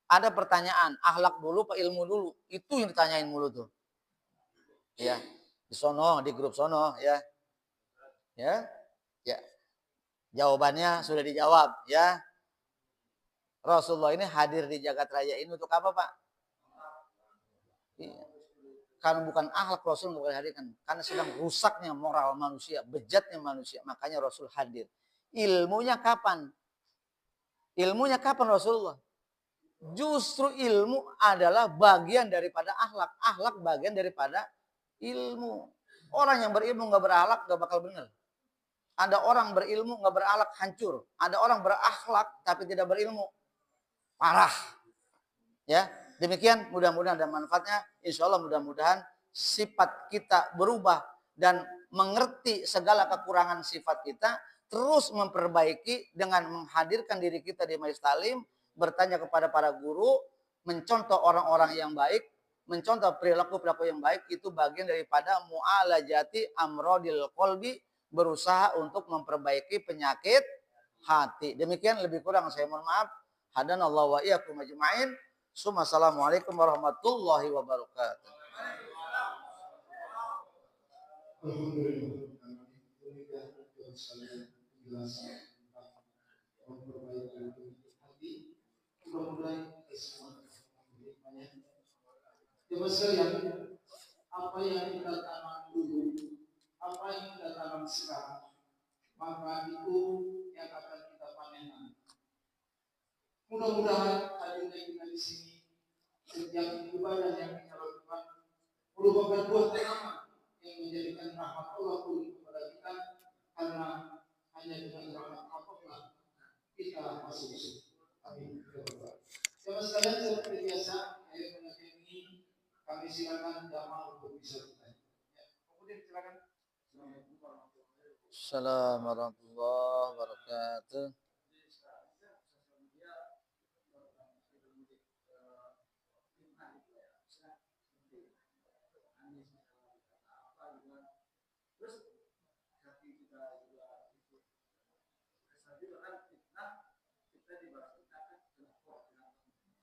Ada pertanyaan, akhlak dulu apa ilmu dulu? Itu yang ditanyain mulu tuh. Ya, di sono, di grup sono, ya. Ya. Ya. Jawabannya sudah dijawab, ya. Rasulullah ini hadir di jagat raya ini untuk apa, Pak? Iya. Karena bukan akhlak Rasul bukan hadirkan, karena sedang rusaknya moral manusia, bejatnya manusia, makanya Rasul hadir. Ilmunya kapan? Ilmunya kapan Rasulullah? Justru ilmu adalah bagian daripada akhlak, akhlak bagian daripada ilmu. Orang yang berilmu nggak berakhlak nggak bakal benar. Ada orang berilmu nggak berakhlak hancur. Ada orang berakhlak tapi tidak berilmu parah. Ya, demikian mudah-mudahan ada manfaatnya. Insya Allah mudah-mudahan sifat kita berubah dan mengerti segala kekurangan sifat kita, terus memperbaiki dengan menghadirkan diri kita di majelis talim, bertanya kepada para guru, mencontoh orang-orang yang baik, mencontoh perilaku-perilaku yang baik, itu bagian daripada mu'alajati amrodil qalbi, berusaha untuk memperbaiki penyakit hati. Demikian, lebih kurang saya mohon maaf. Hadanallahu wa iyyakum ajma'in. Assalamualaikum warahmatullahi wabarakatuh. Apa yang kita tanam dulu, apa yang kita tanam sekarang, maka itu yang akan kita panen. Mudah-mudahan hadirnya kita di sini, setiap ibadah yang kita lakukan merupakan buah tanaman yang menjadikan rahmat Allah kepada kita, karena hanya dengan rahmat Allah kita masuk surga. Amin. Jemaah sekalian, seperti biasa, akhir pengajian ini kami silakan jamaah untuk bisa bertanya. Kemudian silakan. Assalamualaikum warahmatullahi wabarakatuh.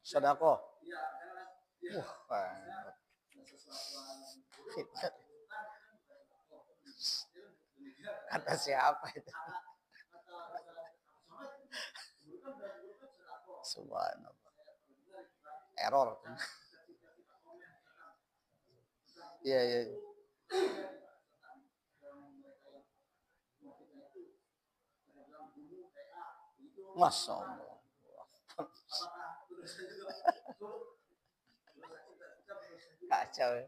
Sodako. Wah, fitnah. Kata siapa itu? Subhanallah. Error. Iya, iya. Masya Allah. Kacau ya.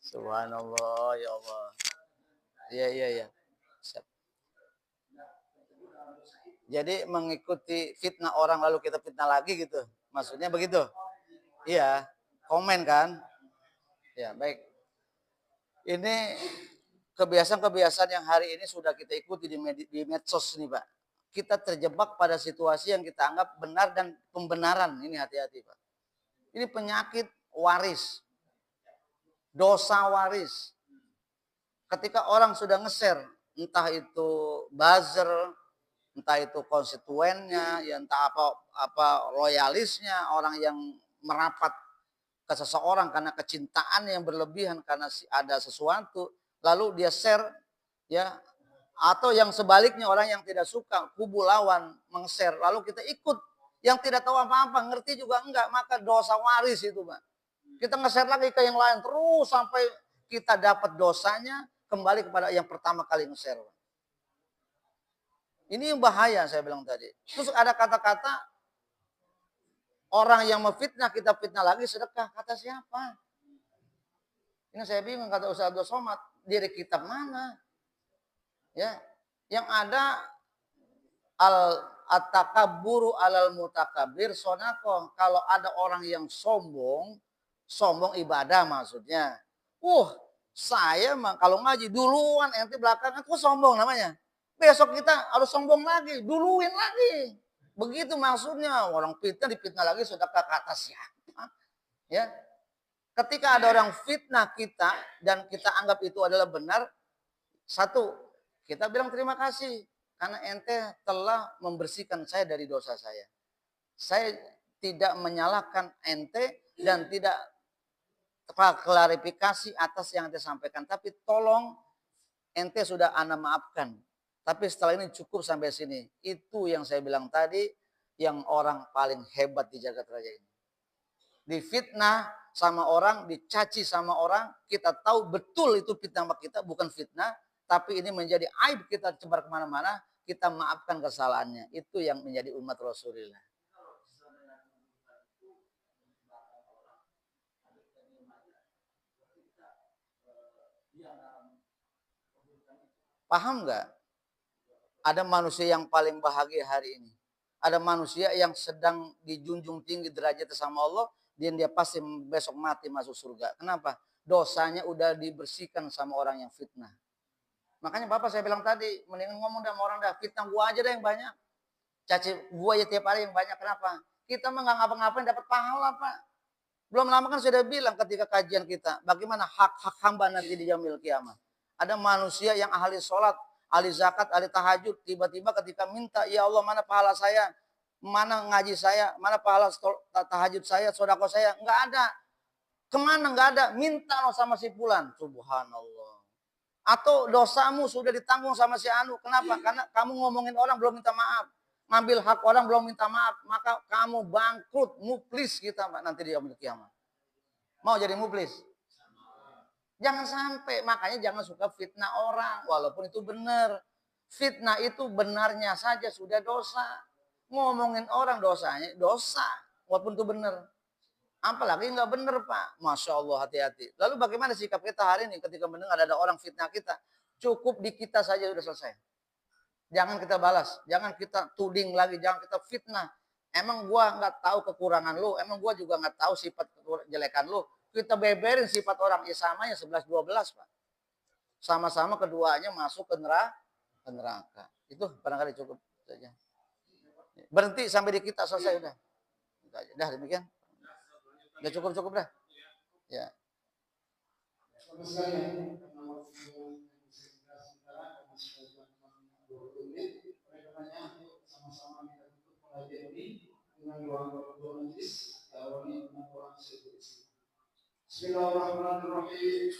Subhanallah, ya Allah. Iya, iya, iya. Jadi mengikuti fitnah orang lalu kita fitnah lagi gitu. Maksudnya begitu? Iya. Komen kan? Ya, baik. Ini kebiasaan-kebiasaan yang hari ini sudah kita ikuti di medsos nih, Pak. Kita terjebak pada situasi yang kita anggap benar dan pembenaran. Ini hati-hati, Pak. Ini penyakit waris. Dosa waris. Ketika orang sudah nge-share, entah itu buzzer, entah itu konstituennya, ya entah apa loyalisnya, orang yang merapat ke seseorang karena kecintaan yang berlebihan karena ada sesuatu, lalu dia share, ya, atau yang sebaliknya orang yang tidak suka kubu lawan meng-share, lalu kita ikut yang tidak tahu apa-apa, ngerti juga enggak, maka dosa waris itu, Pak. Kita nge-share lagi ke yang lain terus sampai kita dapat dosanya kembali kepada yang pertama kali nge-share. Ini yang bahaya saya bilang tadi. Terus ada kata-kata orang yang memfitnah kita fitnah lagi sedekah. Kata siapa? Ini saya bingung, kata Ustaz Abdul Somad. Dari kitab mana? Ya, yang ada at-takabburu alal mutakabir sonakoh. Kalau ada orang yang sombong ibadah maksudnya. Saya mah kalau ngaji duluan, ente belakangan, kok sombong namanya. Besok kita harus sombong lagi, duluin lagi. Begitu maksudnya. Orang fitnah difitnah lagi sudah kata siapa? Ya. Ketika ada orang fitnah kita dan kita anggap itu adalah benar, satu, kita bilang terima kasih karena ente telah membersihkan saya dari dosa saya. Saya tidak menyalahkan ente dan tidak klarifikasi atas yang ente sampaikan, tapi tolong ente sudah ana maafkan. Tapi setelah ini cukup sampai sini. Itu yang saya bilang tadi, yang orang paling hebat di jagat raya ini. Difitnah sama orang, dicaci sama orang, kita tahu betul itu fitnah kita, bukan fitnah, tapi ini menjadi aib kita sebar kemana-mana, kita maafkan kesalahannya. Itu yang menjadi umat Rasulullah. Paham nggak? Ada manusia yang paling bahagia hari ini. Ada manusia yang sedang dijunjung tinggi derajat sama Allah, dan dia pasti besok mati masuk surga. Kenapa? Dosanya udah dibersihkan sama orang yang fitnah. Makanya Bapak saya bilang tadi, mendingan ngomong sama orang dah, fitnah gua aja dah yang banyak. Caci gua ya tiap hari yang banyak. Kenapa? Kita mah nggak ngapa-ngapain dapat pahala, Pak. Belum lama kan sudah bilang ketika kajian kita, bagaimana hak-hak hamba nanti di yaumil kiamat. Ada manusia yang ahli sholat, ahli zakat, ahli tahajud, tiba-tiba ketika minta, ya Allah mana pahala saya, mana ngaji saya, mana pahala tahajud saya, sodako saya, nggak ada. Kemana nggak ada? Minta loh sama si fulan. Subhanallah. Atau dosamu sudah ditanggung sama si anu. Kenapa? Karena kamu ngomongin orang belum minta maaf. Ngambil hak orang belum minta maaf. Maka kamu bangkrut, muflis kita nanti di yaumil kiamat. Mau jadi muflis? Jangan sampai, makanya jangan suka fitnah orang, walaupun itu benar. Fitnah itu benarnya saja sudah dosa. Ngomongin orang dosanya, dosa, walaupun itu benar. Apalagi nggak benar, Pak. Masya Allah, hati-hati. Lalu bagaimana sikap kita hari ini ketika mendengar ada orang fitnah kita? Cukup di kita saja sudah selesai. Jangan kita balas, jangan kita tuding lagi, jangan kita fitnah. Emang gua nggak tahu kekurangan lu, emang gua juga nggak tahu sifat kejelekan lu. Kita beberin sifat orang, ya samanya 11-12, Pak. Sama-sama keduanya masuk ke neraka. Itu barangkali cukup saja. Berhenti sampai di kita selesai udah. Dah demikian. Udah cukup dah. Ya. kajian ini dengan doa majelis diawali dengan doa seperti Bismillahirrahmanirrahim.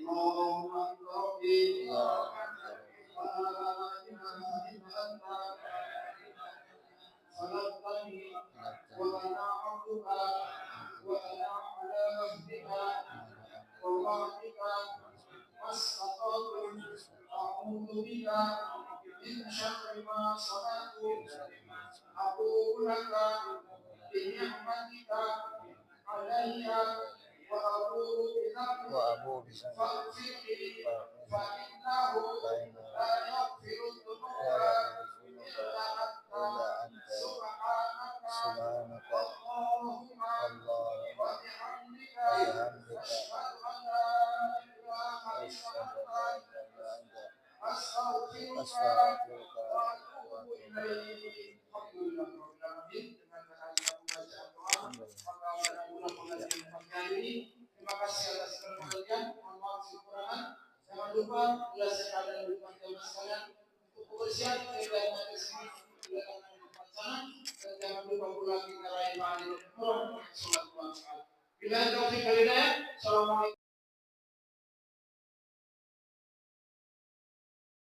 Allahumma rabbi la ilaha illa anta khalaqtani wa ana 'abduka wa ana 'ala ahdika wa wa'dika mas'atatu a'udzu bika min syarri ma sana'tu aqulu laka bi ni'matika 'alayya wa abu bidzambika fa innahu la yaghfiru dzunuba illa anta subhanaka Allahumma wa bihamdika asyhadu an la ilaha illa anta astaghfiruka wa atubu ilaik. Alhamdulillah rabbil alamin. Dengan bacaan doa maka mudah-mudahan pengajian ini. Terima kasih atas perhatian. Mohon maaf kekurangan. Jangan lupa jelaskan keadaan di depan jamaah sekalian untuk kebersihan dan kesini silakan dilaksanakan dan jangan lupa pula kita raih pahala Quran sholat wa salat. Bila taufik walhidayah.